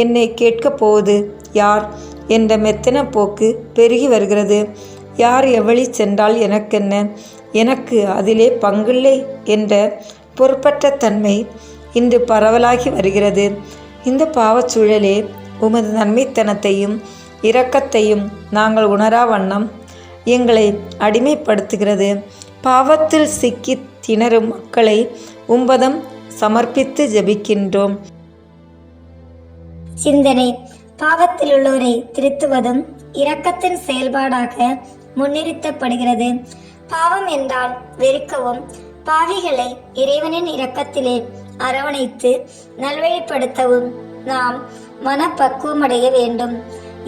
என்னை கேட்கப் போவது யார் என்ற மெத்தன போக்கு பெருகி வருகிறது. யார் எவ்வழி சென்றால் எனக்கென்ன, எனக்கு அதிலே பங்கில்லை என்ற பொறுப்பற்ற தன்மை இன்று பரவலாகி வருகிறது. இந்த பாவச்சூழலே உமது நன்மைத்தனத்தையும் இரக்கத்தையும் நாங்கள் உணரா வண்ணம் எங்களை அடிமைப்படுத்துகிறது. பாவத்தில் சிக்கி திணறும் மக்களை உம்பதம் சமர்ப்பித்து ஜெபிக்கின்றோம். சிந்தனை: பாவத்தில் உள்ளோரை திருத்துவதும் இரக்கத்தின் செயல்பாடாக முன்னிறுத்தப்படுகிறது. பாவம் என்றால் வெறுக்கவும், பாவிகளை இறைவனின் இரக்கத்திலே அரவணைத்து நல்வழிப்படுத்தவும் நாம் மனப்பக்குவமடைய வேண்டும்.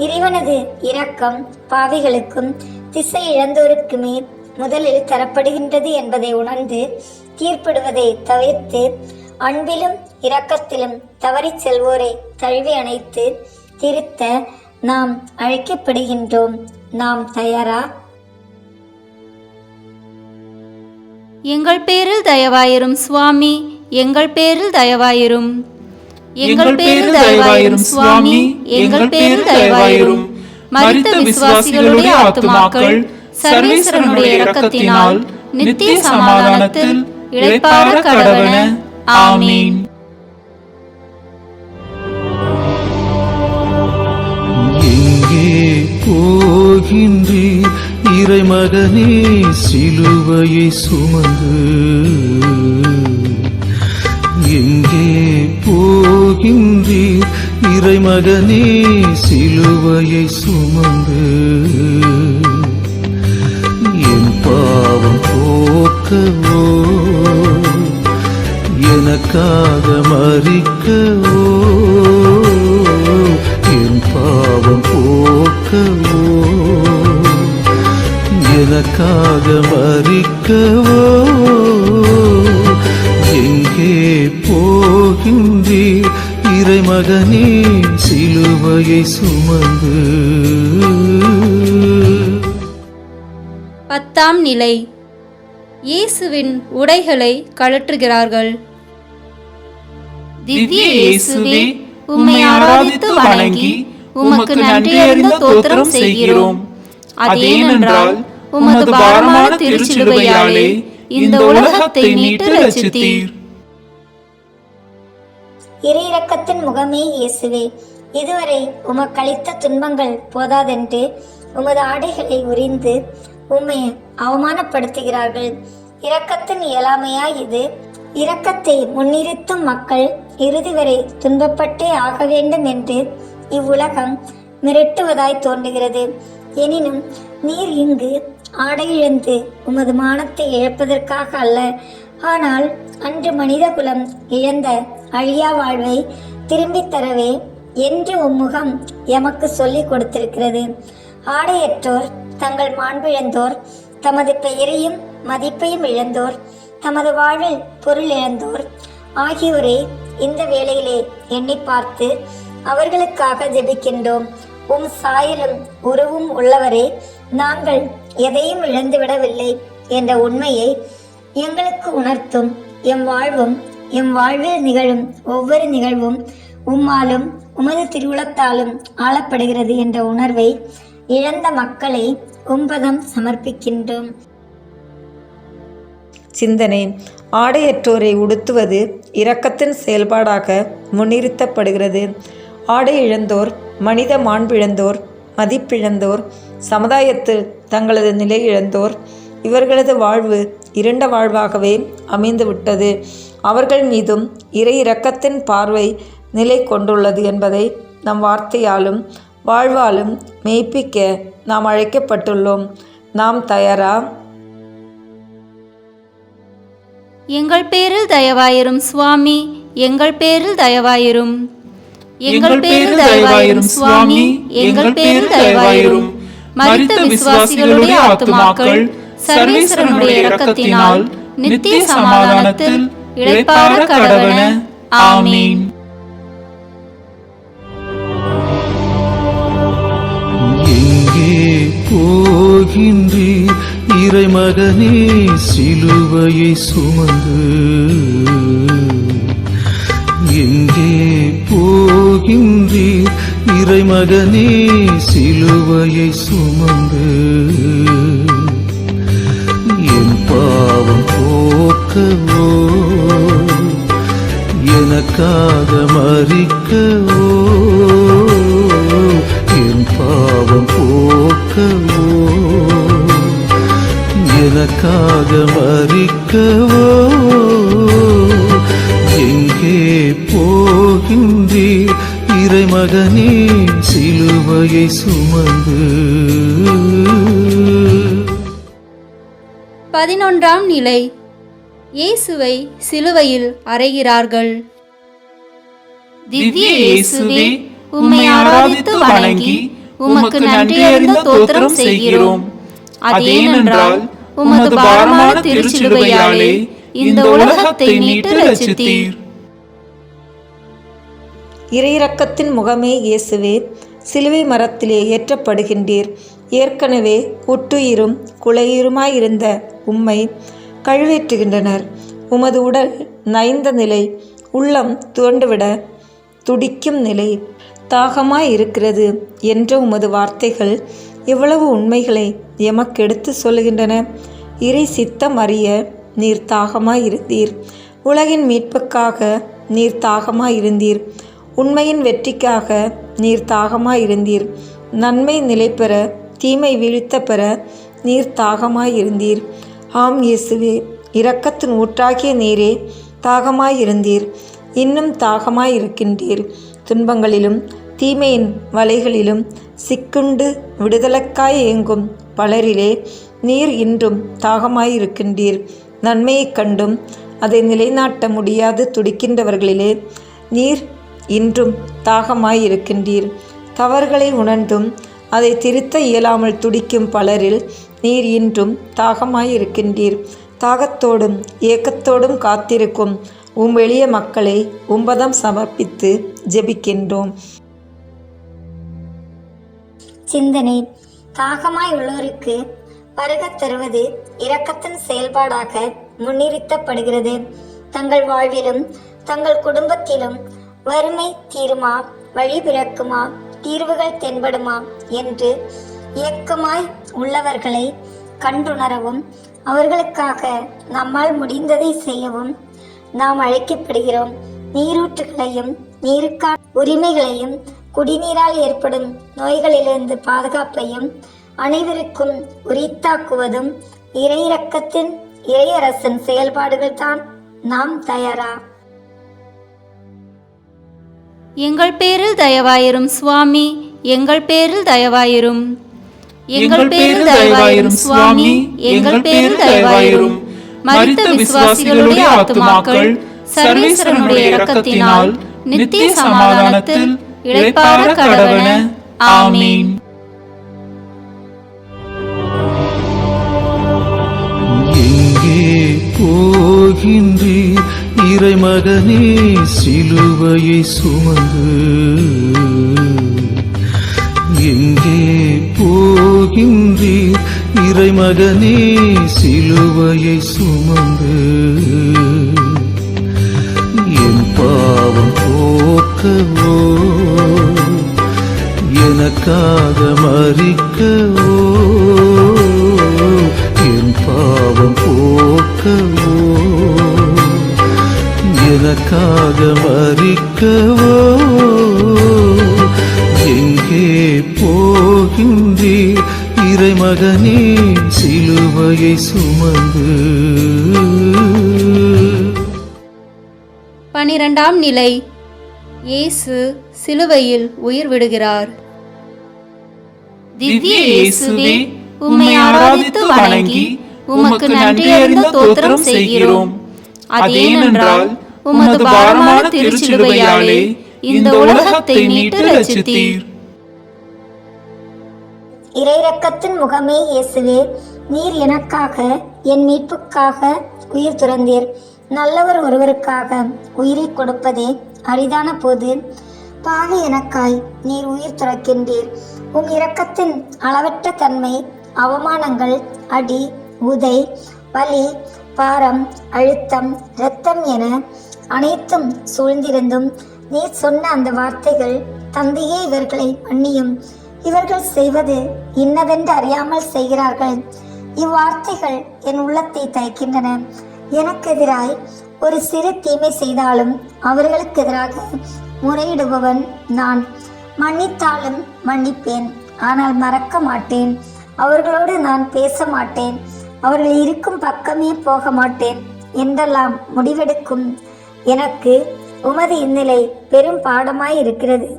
இறைவனது இரக்கம் பாவிகளுக்கும் திசை இழந்தோருக்குமே முதலில் தரப்படுகின்றது என்பதை உணர்ந்து தீர்ப்பிடுவதை தவிர்த்து அன்பிலும் இரக்கத்திலும் தவறிச் செல்வோரை தழுவி அணைத்து திருத்த நாம் அழைக்கப்படுகின்றோம். நாம் தயாரா? எங்கள் பேரில் தயவாயிரும் சுவாமி, எங்கள் பேரில் தயவாயிரும். எங்கள் பேரில் தயவாயிரும் சுவாமி, எங்கள் பேரில் தயவாயிரும். மரித்த விசுவாசிகளுடைய ஆத்துமாக்கள் சர்வேஸ்வரனுடைய இரக்கத்தினால் நித்திய சமாதானத்தில் இளைப்பாற கடவன. ஆமீன். எங்கே போகின்றீர் இறைமகனே சிலுவையை சுமந்து? எங்கே போகின்றீர் இறைமகனே சிலுவையை சுமந்து? என் பாவம் போக்கவோ, எனக்காக மரிக்கவோ, என் பாவம் போக்கவோ, எனக்காக மரிக்கவோ. எங்கே போகின்றீர் இறைமகனே சிலுவையை சுமந்து? 10ஆம் நிலை. இயேசுவின் உடைகளை கழற்றுகிறார்கள். திவ்ய இயேசுவே, உம்மை ஆராதித்து வணங்கி உமக்கு நன்றியறிந்த தோத்திரம் செய்கிறோம். அதேனென்றால் உமது பாரமான திருச்சிலுவையாலே இந்த உலகத்தை மீட்டு ரட்சித்தீர். இறையிரக்கத்தின் முகமே இயேசுவே, இதுவரை உமக்களித்த துன்பங்கள் போதாதென்று உமது ஆடைகளை உரிந்து உம்மை அவமானப்படுத்துகிறார்கள். இரக்கத்தின் இயலாமையாய் இது. இரக்கத்தை முன்னிறுத்தும் மக்கள் இறுதி வரை துன்பப்பட்டே ஆக வேண்டும் என்று இவ்வுலகம் மிரட்டுவதாய் தோன்றுகிறது. எனினும் நீர் இங்கு ஆடை இழந்து உமது மானத்தை இழப்பதற்காக அல்ல, ஆனால் அன்று மனித குலம் இழந்த அழியா வாழ்வை திரும்பித் தரவே என்று உம்முகம் எமக்கு சொல்லிக் கொடுத்திருக்கிறது. ஆடையற்றோர், தங்கள் மாண்பிழந்தோர், தமது பெயரையும் மதிப்பையும் இழந்தோர், தமது வாழ்வில் பொருள் இழந்தோர் ஆகியோரை இந்த வேளையிலே எண்ணி பார்த்து அவர்களுக்காக ஜெபிக்கின்றோம். உம் சாயலும் உருவும் உள்ளவரே, நாங்கள் எதையும் இழந்துவிடவில்லை என்ற உண்மையை எங்களுக்கு உணர்த்தும். எம் வாழ்வில் நிகழும் ஒவ்வொரு நிகழ்வும் உம்மாலும் உமது திருவுளத்தாலும் ஆளப்படுகிறது என்ற உணர்வை இழந்த மக்களை உம்பதம் சமர்ப்பிக்கின்றோம். சிந்தனை: ஆடையற்றோரை உடுத்துவது இரக்கத்தின் செயல்பாடாக முன்னிறுத்தப்படுகிறது. ஆடை இழந்தோர், மனித மாண்பிழந்தோர், மதிப்பிழந்தோர், சமுதாயத்தில் தங்களது நிலை இழந்தோர், இவர்களது வாழ்வு இருண்ட வாழ்வாகவே அமைந்துவிட்டது. அவர்கள் மீதும் இறை இரக்கத்தின் பார்வை நிலை கொண்டுள்ளது என்பதை நம் வார்த்தையாலும் வாழ்வாலும் மெய்ப்பிக்க நாம் அழைக்கப்பட்டுள்ளோம். நாம் தயாரா? எங்கள் பேரில் தயவாயிரும் சுவாமி, எங்கள் பேரில் தயவாயிரும். எங்கள் பேரில் தயவாயிரும் சுவாமி, எங்கள் பேரில் தயவாயிரும். மரித்த விசுவாசிகளுடைய ஆத்துமாக்கள் சர்வேஸ்வரனுடைய இரக்கத்தினால் நித்திய சமாதானத்தில் இளைப்பாற கடவன. ஆமீன். எங்கே போகின்றீர் இறைமகனே சிலுவையை சுமந்து? எங்கே போகின்றீர் இறைமகனே சிலுவையை சுமந்து? என் பாவம் போக்கவோ, எனக்காக மரிக்கவோ, என் பாவம் போக்கவோ, எனக்காக மரிக்கவோ. எங்கே போகின்றீர் இறைமகனே சிலுவையை சுமந்து? 11ஆம் நிலை. இயேசுவை சிலுவையில் அறைகிறார்கள். திவ்ய இயேசுவே, உம்மை ஆராதித்து வணங்கி உமக்கு நன்றியறிந்த தோத்திரம் செய்கிறோம். அதேனென்றால் உமது பாரமான திருச்சிலுவையாலே இந்த உலகத்தை மீட்டு ரட்சித்தீர். இறையிறக்கத்தின் முகமே இயேசுவே, சிலுவை மரத்திலே ஏற்றப்படுகின்றீர். ஏற்கனவே குட்டுயிரும் குலையுருமாயிருந்த உம்மை கழுவேற்றுகின்றனர். உமது உடல் நைந்த நிலை, உள்ளம் துவண்டுவிட துடிக்கும் நிலை, தாகமாயிருக்கிறது என்ற உமது வார்த்தைகள் எவ்வளவு உண்மைகளை எமக்கெடுத்து சொல்லுகின்றன. இறை சித்தம் அறிய நீர் தாகமாயிருந்தீர். உலகின் மீட்புக்காக நீர் தாகமாயிருந்தீர். உண்மையின் வெற்றிக்காக நீர் தாகமாயிருந்தீர். நன்மை நிலை பெற, தீமை வீழ்த்த பெற நீர் தாகமாயிருந்தீர். ஆம் இயேசுவே, இரக்கத்தின் ஊற்றாகிய நீரே தாகமாயிருந்தீர். இன்னும் தாகமாயிருக்கின்றீர். துன்பங்களிலும் தீமையின் வலைகளிலும் சிக்குண்டு விடுதலைக்காய் ஏங்கும் பலரிலே நீர் இன்றும் தாகமாயிருக்கின்றீர். நன்மையைக் கண்டும் அதை நிலைநாட்ட முடியாது துடிக்கின்றவர்களிலே நீர் இன்றும் தாகமாயிருக்கின்றீர். தவறுகளை உணர்ந்தும் அதை திருத்த இயலாமல் துடிக்கும் பலரில் நீர் இன்றும் தாகமாயிருக்கின்றீர். தாகத்தோடும் ஏக்கத்தோடும் காத்திருக்கும் எளிய மக்களை உம்பதம் சமர்ப்பித்து ஜெபிக்கின்றோம். சிந்தனை: தாகமாய் உள்ளோருக்கு பருகத் தருவது இரக்கத்தின் செயல்பாடாக முன்னிறுத்தப்படுகிறது. தங்கள் வாழ்விலும் தங்கள் குடும்பத்திலும் வறுமை தீருமா, வழி பிறக்குமா, தீர்வுகள் தென்படுமா என்று ஏக்கமாய் உள்ளவர்களை கண்டுணரவும் அவர்களுக்காக நம்மால் முடிந்ததை செய்யவும் நாம் அழைக்கப்படுகிறோம். நீரூற்றுகளையும் நீருக்கான உரிமைகளையும் குடிநீரால் ஏற்படும் நோய்களிலிருந்து பாதுகாப்பையும் அனைவருக்கும் உரித்தாக்குவதும் இறையிறக்கத்தின் இறையரசன் செயல்பாடுகள் தான். நாம் தயாரா? எங்கள் பேரில் தயவாயிரும் சுவாமி, எங்கள் பேரில் தயவாயிரும். எங்கள் பேரில் தயவாயிரும் சுவாமி, எங்கள் பேரில் தயவாயிரும். மரித்த விசுவாசிகளுடைய ஆத்துமாக்கள் சர்வேஸ்வரனுடைய இரக்கத்தினால் நித்திய சமாதானத்தில் இளைப்பாற கடவன. ஆமீன். எங்கே போகின்றீர் இறைமகனே சிலுவையை சுமந்து? எங்கே போகின்றீர் இறைமகனே சிலுவையை சுமந்து? என் பாவம் போக்கவோ, எனக்காக மரிக்கவோ, என் பாவம் போக்கவோ, எனக்காக மரிக்கவோ. எங்கே போகின்றீர் இறைமகனே சிலுவையை சுமந்து? 12ஆம் நிலை. இயேசு சிலுவையில் உயிர் விடுகிறார். திவ்ய இயேசுவே, உம்மை ஆராதித்து வணங்கி உமக்கு நன்றியறிந்த தோத்திரம் செய்கிறோம். அதேனென்றால் உமது பாரமான திருச்சிலுவையாலே இந்த உலகத்தை மீட்டு ரட்சித்தீர். இறையிறக்கத்தின் முகமே இயேசுவே, நீர் எனக்காக என் மீட்புக்காக உயிர் துறந்தீர். நல்லவர் ஒருவருக்காக உயிரை கொடுப்பதே அரிதான போது பாவி எனக்காய் நீர் உயிர் துறக்கின்றீர். உம் இரக்கத்தின் அளவற்ற தன்மை அவமானங்கள், அடி, உதை, வலி, பாரம், அழுத்தம், இரத்தம் என அனைத்தும் சூழ்ந்திருந்தும் நீர் சொன்ன அந்த வார்த்தைகள், தந்தையே இவர்களை மன்னியும், இவர்கள் செய்வது இன்னதென்று அறியாமல் செய்கிறார்கள். இவ்வார்த்தைகள் என் உள்ளத்தை தைக்கின்றன. எனக்கு எதிராய் ஒரு சிறு தீமை செய்தாலும் அவர்களுக்கு எதிராக முறையிடுபவன் நான். மன்னித்தாலும் மன்னிப்பேன், ஆனால் மறக்க மாட்டேன். அவர்களோடு நான் பேச மாட்டேன், அவர்கள் இருக்கும் பக்கமே போக மாட்டேன் என்றெல்லாம் முடிவெடுக்கும் எனக்கு உமது இந்நிலை பெரும் பாடமாய் இருக்கிறது.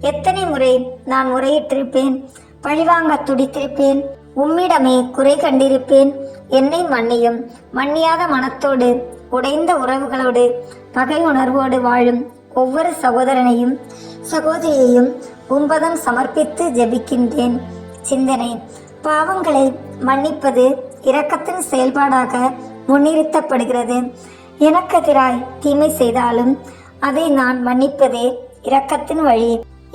எத்தனை முறை நான் முறையிட்டிருப்பேன், பழிவாங்க துடித்திருப்பேன், உம்மிடமே குறை கண்டிருப்பேன். என்னை மன்னியும். மன்னியாத மனத்தோடு, உடைந்த உறவுகளோடு, பகை உணர்வோடு வாழும் ஒவ்வொரு சகோதரனையும் சகோதரியையும் உம்பதம் சமர்ப்பித்து ஜெபிக்கின்றேன். சிந்தனை: பாவங்களை மன்னிப்பது இரக்கத்தின் செயல்பாடாக முன்னிறுத்தப்படுகிறது. எனக்கெதிராய் தீமை செய்தாலும் அதை நான் மன்னிப்பதே இரக்கத்தின் வழி.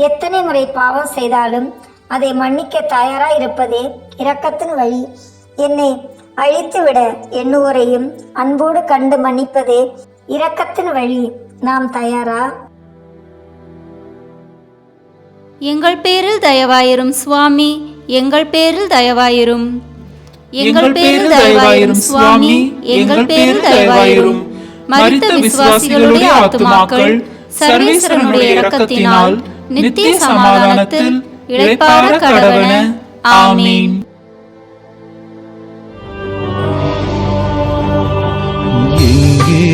எத்தனை முறை பாவம் செய்தாலும் அதை மன்னிக்க தயாராய் இருப்பதே இரக்கத்தின் வழி. என்னை அழித்துவிட எண்ணுவோரையும் அன்போடு கண்டு மன்னிப்பதே இரக்கத்தின் வழி. நாம் தயாரா? எங்கள் பேரில் தயவாயிரும் சுவாமி, எங்கள் பேரில் தயவாயிரும். எங்கள் பேரில் தயவாயிரும் சுவாமி, எங்கள் பேரில் தயவாயிரும். மரித்த விசுவாசிகளுடைய ஆத்துமாக்கள் சர்வேஸ்வரனுடைய இரக்கத்தினால் நித்திய சமாதானத்தில் இளைப்பாற கடவன. ஆமீன். எங்கே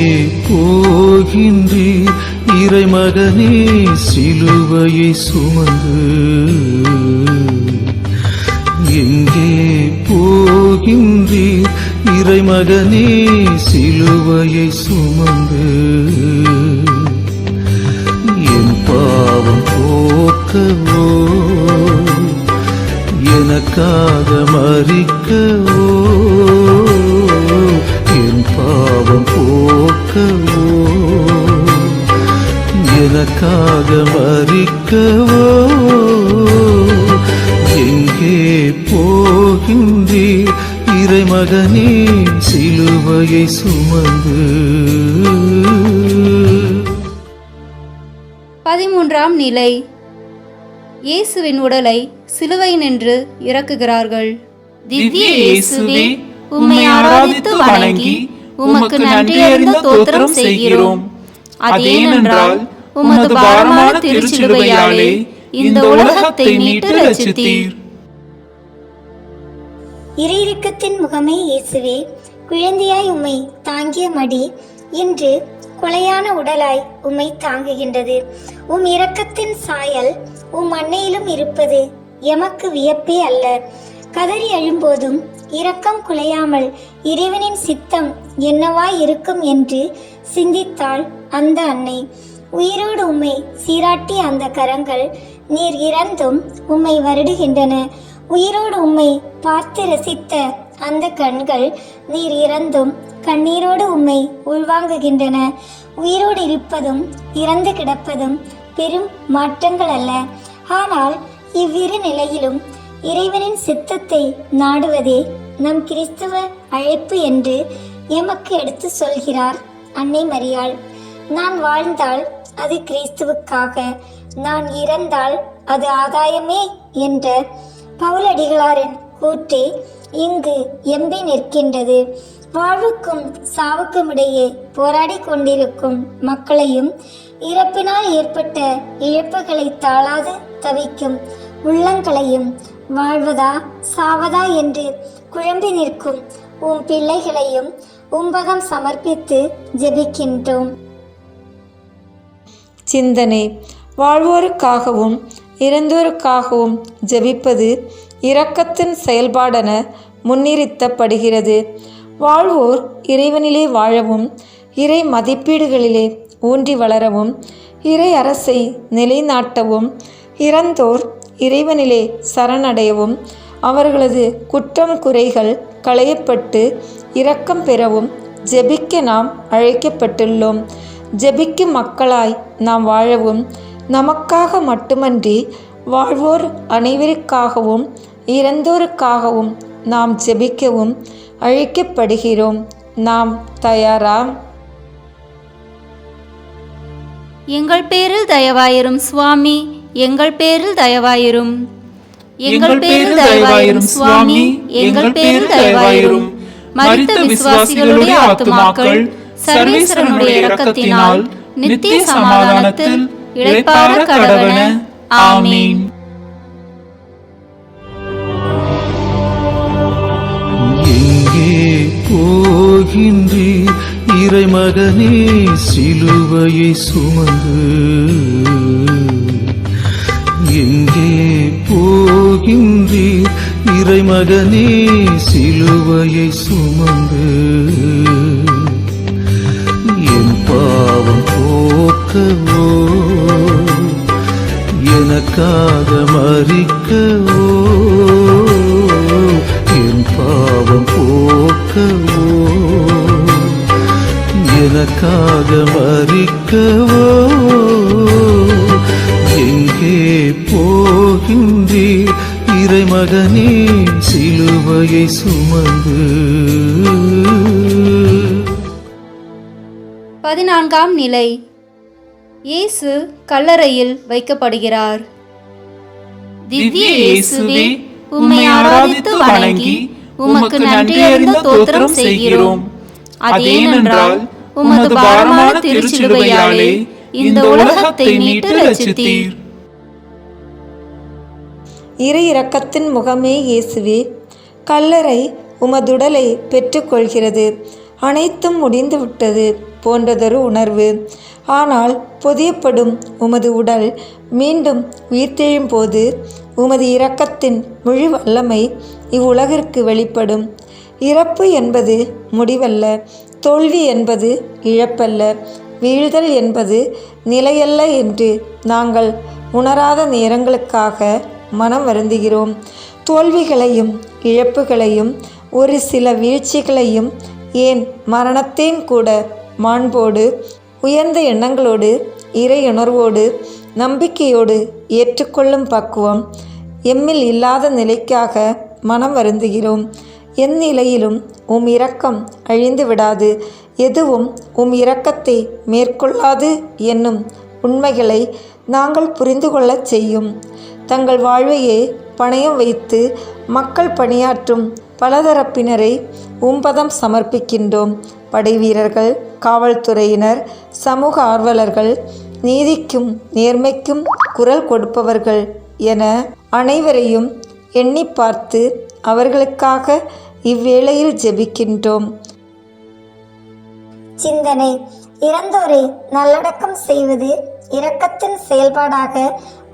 போகின்றீர் இறைமகனே சிலுவையை சுமந்து? எங்கே போகின்றீர் இறைமகனே சிலுவையை சுமந்து? என் பாவம் போக்கவோ, எனக்காக மரிக்கவோ, என் பாவம் போக்கவோ, எனக்காக மரிக்கவோ. எங்கே போகின்றீர் இறைமகனே சிலுவையை சுமந்து? 13ஆம் நிலை. இயேசுவின் உடலை சிலுவை நின்று இறக்குகிறார்கள். திவ்ய இயேசுவே, உம்மை ஆராதித்து வணங்கி உமக்கு நன்றியறிந்த தோத்திரம் செய்கிறோம். அதேனென்றால் உமது பாரமான திருச்சிலுவையாலே இந்த உலகத்தை மீட்டு ரட்சித்தீர். இறையிறக்கத்தின் முகமே இயேசுவே, குழந்தையாய் உம்மை தாங்கிய மடி இன்று கொலையான உடலாய் உம்மை தாங்குகின்றது. உம் இரக்கத்தின் சாயல் உம் அன்னையிலும் இருப்பது எமக்கு வியப்பே அல்ல. கதறி அழும்போதும் இரக்கம் குலையாமல் இறைவனின் சித்தம் என்னவாய் இருக்கும் என்று சிந்தித்தாள் அந்த அன்னை. உயிரோடு உம்மை சீராட்டிய அந்த கரங்கள் நீர் இறந்தும் உம்மை வருடுகின்றன. உயிரோடு உம்மை பார்த்து ரசித்த அந்த கண்கள் நீர் இறந்தும் கண்ணீரோடு உம்மை உள்வாங்குகின்றன. உயிரோடு இருப்பதும் இறந்து கிடப்பதும் பெரும் மாற்றங்கள் அல்ல. ஆனால் இவ்விரு நிலையிலும் இறைவனின் சித்தத்தை நாடுவதே நம் கிறிஸ்துவ அழைப்பு என்று எமக்கு எடுத்து சொல்கிறார் அன்னை மரியாள். நான் வாழ்ந்தால் அது கிறிஸ்துவுக்காக, நான் இறந்தால் அது ஆதாயமே என்ற பவுலடிகளாரின் கூற்றே இங்கு எம்பி நிற்கின்றது. வாழ்வுக்கும் சாவுக்கும் இடையே போராடி கொண்டிருக்கும் மக்களையும் இறப்பினால் ஏற்பட்ட இழப்புகளை தாளாது தவிக்கும் உள்ளங்களையும் வாழ்வதா சாவதா என்று குழம்பி நிற்கும் உம் பிள்ளைகளையும் உம்பகம் சமர்ப்பித்து ஜெபிக்கின்றோம். சிந்தனை: வாழ்வோருக்காகவும் இறந்தோருக்காகவும் ஜெபிப்பது இரக்கத்தின் செயல்பாடென முன்னிறுத்தப்படுகிறது. வாழ்வோர் இறைவனிலே வாழவும், இறை மதிப்பீடுகளிலே ஊன்றி வளரவும், இறை அரசை நிலைநாட்டவும், இறந்தோர் இறைவனிலே சரணடையவும், அவர்களது குற்றம் குறைகள் களையப்பட்டு இரக்கம் பெறவும் ஜெபிக்க நாம் அழைக்கப்பட்டுள்ளோம். ஜெபிக்கும் மக்களாய் நாம் வாழவும், நமக்காக மட்டுமன்றி வாழ்வோர் அனைவருக்காகவும் இறந்தோருக்காகவும் நாம் ஜெபிக்கவும் அழைக்கப்படுகிறோம். நாம் தயாரா? எங்கள் பேரில் தயவாயிரும் சுவாமி, எங்கள் பேரில் தயவாயிரும். எங்கள் பேரில் தயவாயிரும் சுவாமி, எங்கள் பேரில் தயவாயிரும். மரித்த விசுவாசிகளுடைய ஆத்துமாக்கள் சர்வேஸ்வரனுடைய இரக்கத்தினால் நித்திய சமாதானத்தில் இளைப்பாற கடவன. ஆமீன். எங்கே போகின்றீர் இறைமகனே சிலுவையை சுமந்து? எங்கே போகின்றீர் இறைமகனே சிலுவையை சுமந்து? என் பாவம் போக்க போக்கவோ எனக்காக மரிக்கவோ என் பாவம் போக்கவோ எனக்காக மரிக்கவோ எங்கே போகின்றீர் இறைமகனே சிலுவையை சுமந்து? 14ஆம் நிலை. இயேசு கல்லறையில் வைக்கப்படுகிறார். திவ்ய இயேசுவே, உம்மை ஆராதித்து வணங்கி உமக்கு நன்றியறிந்த தோத்திரம் செய்கிறோம். அதேனென்றால் உமது பாரமான திருச்சிலுவையாலே இந்த உலகத்தை மீட்டு ரட்சித்தீர். இறை இரக்கத்தின் முகமே இயேசுவே, கல்லறை உமதுடலை பெற்றுக்கொள்கிறது. அனைத்தும் முடிந்துவிட்டது போன்றதொரு உணர்வு. ஆனால் புதியப்படும் உமது உடல் மீண்டும் உயிர்த்தெழும் போது உமது இரக்கத்தின் முழு வல்லமை இவ்வுலகிற்கு வெளிப்படும். இறப்பு என்பது முடிவல்ல, தோல்வி என்பது இழப்பல்ல, வீழ்தல் என்பது நிலையல்ல என்று நாங்கள் உணராத நேரங்களுக்காக மனம் வருந்துகிறோம். தோல்விகளையும் இழப்புகளையும் ஒரு சில வீழ்ச்சிகளையும் ஏன் மரணத்தையும் கூட மாண்போடு உயர்ந்த எண்ணங்களோடு இறையுணர்வோடு நம்பிக்கையோடு ஏற்றுக்கொள்ளும் பக்குவம் எம்மில் இல்லாத நிலைக்காக மனம் வருந்துகிறோம். எந்நிலையிலும் உம் இரக்கம் அழிந்து விடாது, எதுவும் உம் இரக்கத்தை மேற்கொள்ளாது என்னும் உண்மைகளை நாங்கள் புரிந்து கொள்ளச் செய்யும். தங்கள் வாழ்வையே பணயம் வைத்து மக்கள் பணியாற்றும் பலதரப்பினரை உம்பதம் சமர்ப்பிக்கின்றோம். படைவீரர்கள், காவல்துறையினர், சமூக ஆர்வலர்கள், நீதிக்கும் நேர்மைக்கும் குரல் கொடுப்பவர்கள் என அனைவரையும் எண்ணி பார்த்து அவர்களுக்காக இவ்வேளையில் ஜெபிக்கின்றோம். சிந்தனை: இறந்தோரை நல்லடக்கம் செய்வது இரக்கத்தின் செயல்பாடாக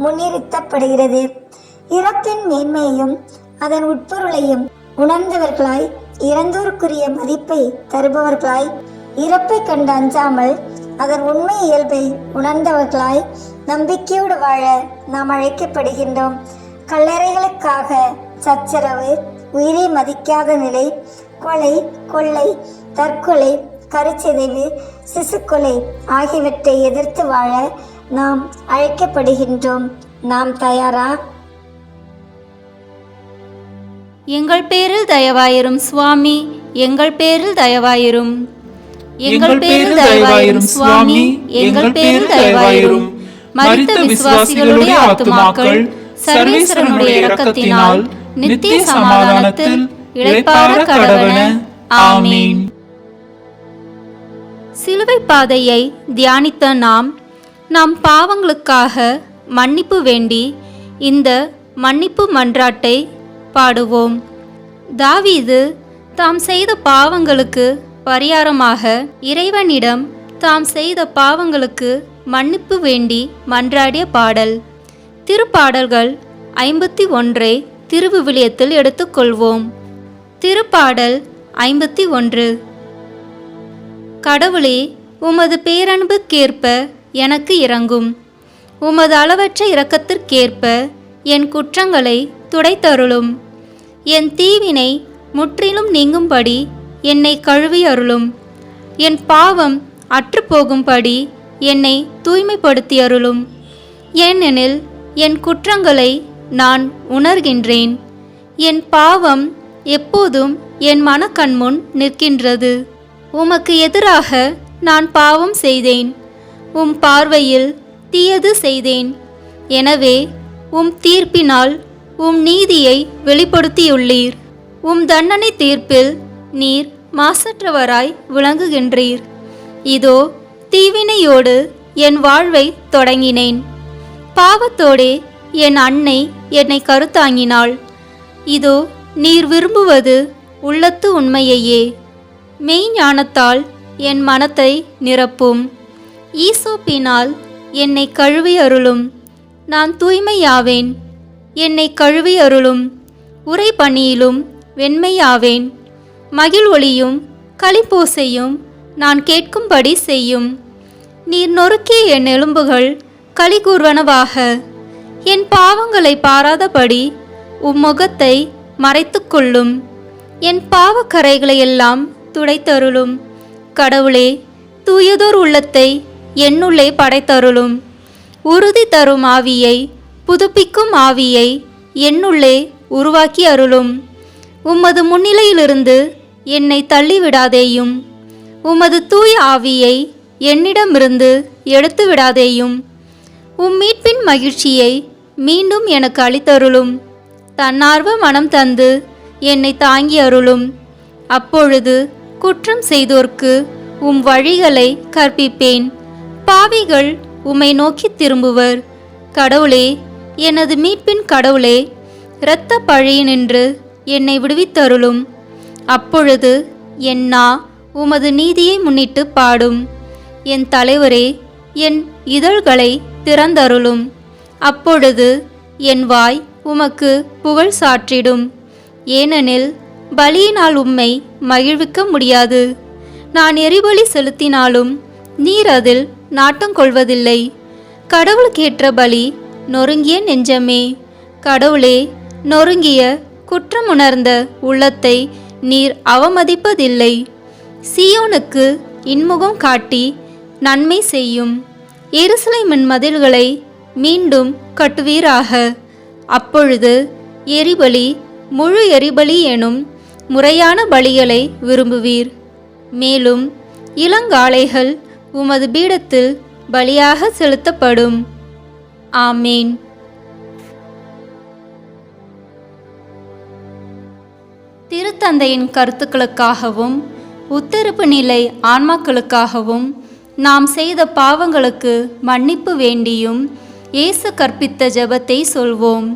முன்னிறுத்தப்படுகிறது. இறப்பின் மேன்மையையும் அதன் உட்பொருளையும் உணர்ந்தவர்களாய், இறந்தோருக்குரிய மதிப்பை தருபவர்களாய், இறப்பை கண்டு அஞ்சாமல் அதன் உண்மை இயல்பை உணர்ந்தவர்களாய் நம்பிக்கையோடு வாழ நாம் அழைக்கப்படுகின்றோம். கல்லறைகளுக்காக சச்சரவு, உயிரை மதிக்காத நிலை, கொலை, கொள்ளை, தற்கொலை, கருச்சிதைவு, சிசுக்கொலை ஆகியவற்றை எதிர்த்து வாழ நாம் அழைக்கப்படுகின்றோம். நாம் தயாரா? எங்கள் பேரில் தயவாயிரும் சுவாமி, எங்கள் பேரில் தயவாயிரும். எங்கள் பேரில் தயவாயிரும் சுவாமி, எங்கள் பேரில் தயவாயிரும். மரித்த விசுவாசிகளுடைய ஆத்துமாக்கள் சர்வேஸ்வரனுடைய இரக்கத்தினால் நித்திய சமாதானத்தில் இளைப்பாற கடவன. ஆமீன். சிலுவை பாதையை தியானித்த நம் பாவங்களுக்காக மன்னிப்பு வேண்டி இந்த மன்னிப்பு மன்றாட்டை பாடுவோம். தாவீது தாம் செய்த பாவங்களுக்கு பரிகாரமாக இறைவனிடம் தாம் செய்த பாவங்களுக்கு மன்னிப்பு வேண்டி மன்றாடிய பாடல். திருப்பாடல்கள் 51 திருவிவிலியத்தில் எடுத்துக்கொள்வோம். திருப்பாடல் 51. கடவுளே, உமது பேரன்புக்கேற்ப எனக்கு இரங்கும். உமது அளவற்ற இரக்கத்திற்கேற்ப என் குற்றங்களை துடைத்தருளும். என் தீவினை முற்றிலும் நீங்கும்படி என்னை கழுவி அருளும். என் பாவம் அற்றுப்போகும்படி என்னை தூய்மைப்படுத்தி அருளும். ஏனெனில் என் குற்றங்களை நான் உணர்கின்றேன். என் பாவம் எப்போதும் என் மனக்கண்முன் நிற்கின்றது. உமக்கு எதிராக நான் பாவம் செய்தேன், உம் பார்வையில் தீயது செய்தேன். எனவே உம் தீர்ப்பினால் உம் நீதியை வெளிப்படுத்தியுள்ளீர். உம் தண்டனை தீர்ப்பில் நீர் மாசற்றவராய் விளங்குகின்றீர். இதோ தீவினையோடு என் வாழ்வை தொடங்கினேன். பாவத்தோடே என் அன்னை என்னை கருத்தாங்கினாள். இதோ நீர் விரும்புவது உள்ளத்து உண்மையையே. மெய்ஞானத்தால் என் மனத்தை நிரப்பும். ஈசோப்பினால் என்னை கழுவி அருளும். நான் தூய்மையாவேன். என்னை கழுவி அருளும். உறை பணியிலும் வெண்மையாவேன். மகிழ் ஒளியும் களிப்போசையும் நான் கேட்கும்படி செய்யும். நீர் நொறுக்கிய என் எலும்புகள் களி கூர்வனவாக. என் பாவங்களை பாராதபடி உம்முகத்தை மறைத்துக் கொள்ளும். என் பாவக்கரைகளை எல்லாம் துடைத்தருளும். கடவுளே, தூயதோர் உள்ளத்தை என்னுள்ளே படைத்தருளும். உறுதி தரும் ஆவியை, புதுப்பிக்கும் ஆவியை என்னுள்ளே உருவாக்கி அருளும். உமது முன்னிலையிலிருந்து என்னை தள்ளிவிடாதேயும். உமது தூய ஆவியை என்னிடமிருந்து எடுத்து விடாதேயும். உம் மீட்பின் மகிழ்ச்சியை மீண்டும் எனக்கு அளித்தருளும். தன்னார்வ மனம் தந்து என்னை தாங்கி அருளும். அப்பொழுது குற்றம் செய்தோர்க்கு உம் வழிகளை கற்பிப்பேன். பாவிகள் உம்மை நோக்கி திரும்புவர். கடவுளே, எனது மீட்பின் கடவுளே, இரத்த பழியினின்று என்னை விடுவித்தருளும். அப்பொழுது என் நா உமது நீதியை முன்னிட்டு பாடும். என் தலைவரே, என் இதழ்களை திறந்தருளும். அப்பொழுது என் வாய் உமக்கு புகழ் சாற்றிடும். ஏனெனில் பலியினால் உம்மை மகிழ்விக்க முடியாது. நான் எரிபலி செலுத்தினாலும் நீர் அதில் நாட்டம் கொள்வதில்லை. கடவுளுக்கேற்ற பலி நொறுங்கிய நெஞ்சமே. கடவுளே, நொறுங்கிய குற்றமுணர்ந்த உள்ளத்தை நீர் அவமதிப்பதில்லை. சீயோனுக்கு இன்முகம் காட்டி நன்மை செய்யும். எருசலேமின் மதில்களை மீண்டும் கட்டுவீராக. அப்பொழுது எரிபலி, முழு எரிபலி எனும் முறையான பலிகளை விரும்புவீர். மேலும் இளங்காளைகள் உமது பீடத்தில் பலியாக செலுத்தப்படும். ஆமேன். திருத்தந்தையின் கருத்துக்களுக்காகவும் உத்தரப்பு நிலை ஆன்மாக்களுக்காகவும் நாம் செய்த பாவங்களுக்கு மன்னிப்பு வேண்டியும் இயேசு கற்பித்த ஜெபத்தை சொல்வோம்.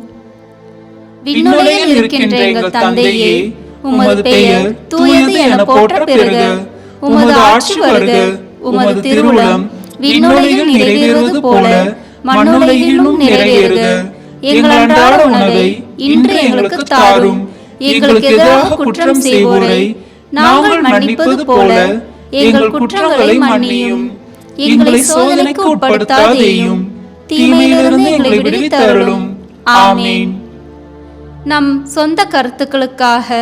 விண்ணுலகில் இருக்கின்ற எங்கள் தந்தையே, உமது பெயர் தூயது என போற்ற பெறுக. உமது ஆட்சி வருக. உமது திருவுளம் விண்ணுலகில் நிறைவேறுவது போல மண்ணுலகிலும் நிறைவேறுக. எங்கள் அன்றாட உணவை இன்று எங்களுக்கு தாரும். எங்களுக்கு எதிராக குற்றம் செய்வோரை நாங்கள் மன்னிப்பது போல எங்கள் குற்றங்களை மன்னியும். எங்களை சோதனைக்கு உட்படுத்தாதேயும், தீமையிலிருந்து எங்களை விடுவித்தருளும். ஆமேன். நம் சொந்த கருத்துக்களுக்காக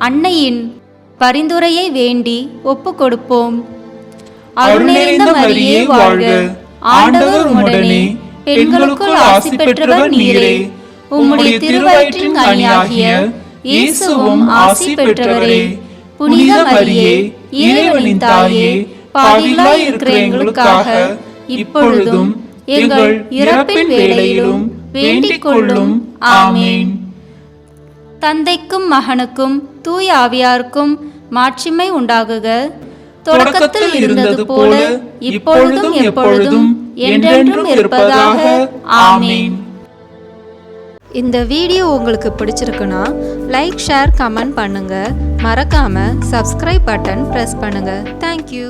அன்னையின் பரிந்துரையை வேண்டி ஒப்பு கொடுப்போம். அருள் நிறைந்த மரியே வாழ்க. ஆண்டவர் உம்முடனே, பெண்களுக்குள் ஆசி பெற்றவர் நீரே. உம்முடைய திருவயிற்றின் கனியாகிய இயேசுவும் ஆசி பெற்றவரே. புனித மரியே, இறைவனின் தாயே, பாவிகளாய் இருக்கிற எங்களுக்காக இப்பொழுதும் எங்கள் இறப்பின் வேளையிலும் வேண்டிக் கொள்ளும். ஆமேன். தந்தைக்கும் மகனுக்கும் தூய ஆவியாருக்கும் மாட்சிமை உண்டாகுக. தொடக்கத்தில் இருந்தது போல இப்பொழுதும் எப்பொழுதும் என்றென்றும் இருப்பதாக. ஆமேன். இந்த வீடியோ உங்களுக்கு பிடிச்சிருக்குன்னா லைக், ஷேர், கமெண்ட் பண்ணுங்க. மறக்காம சப்ஸ்கிரைப் பட்டன் பிரஸ் பண்ணுங்க. தேங்க்யூ.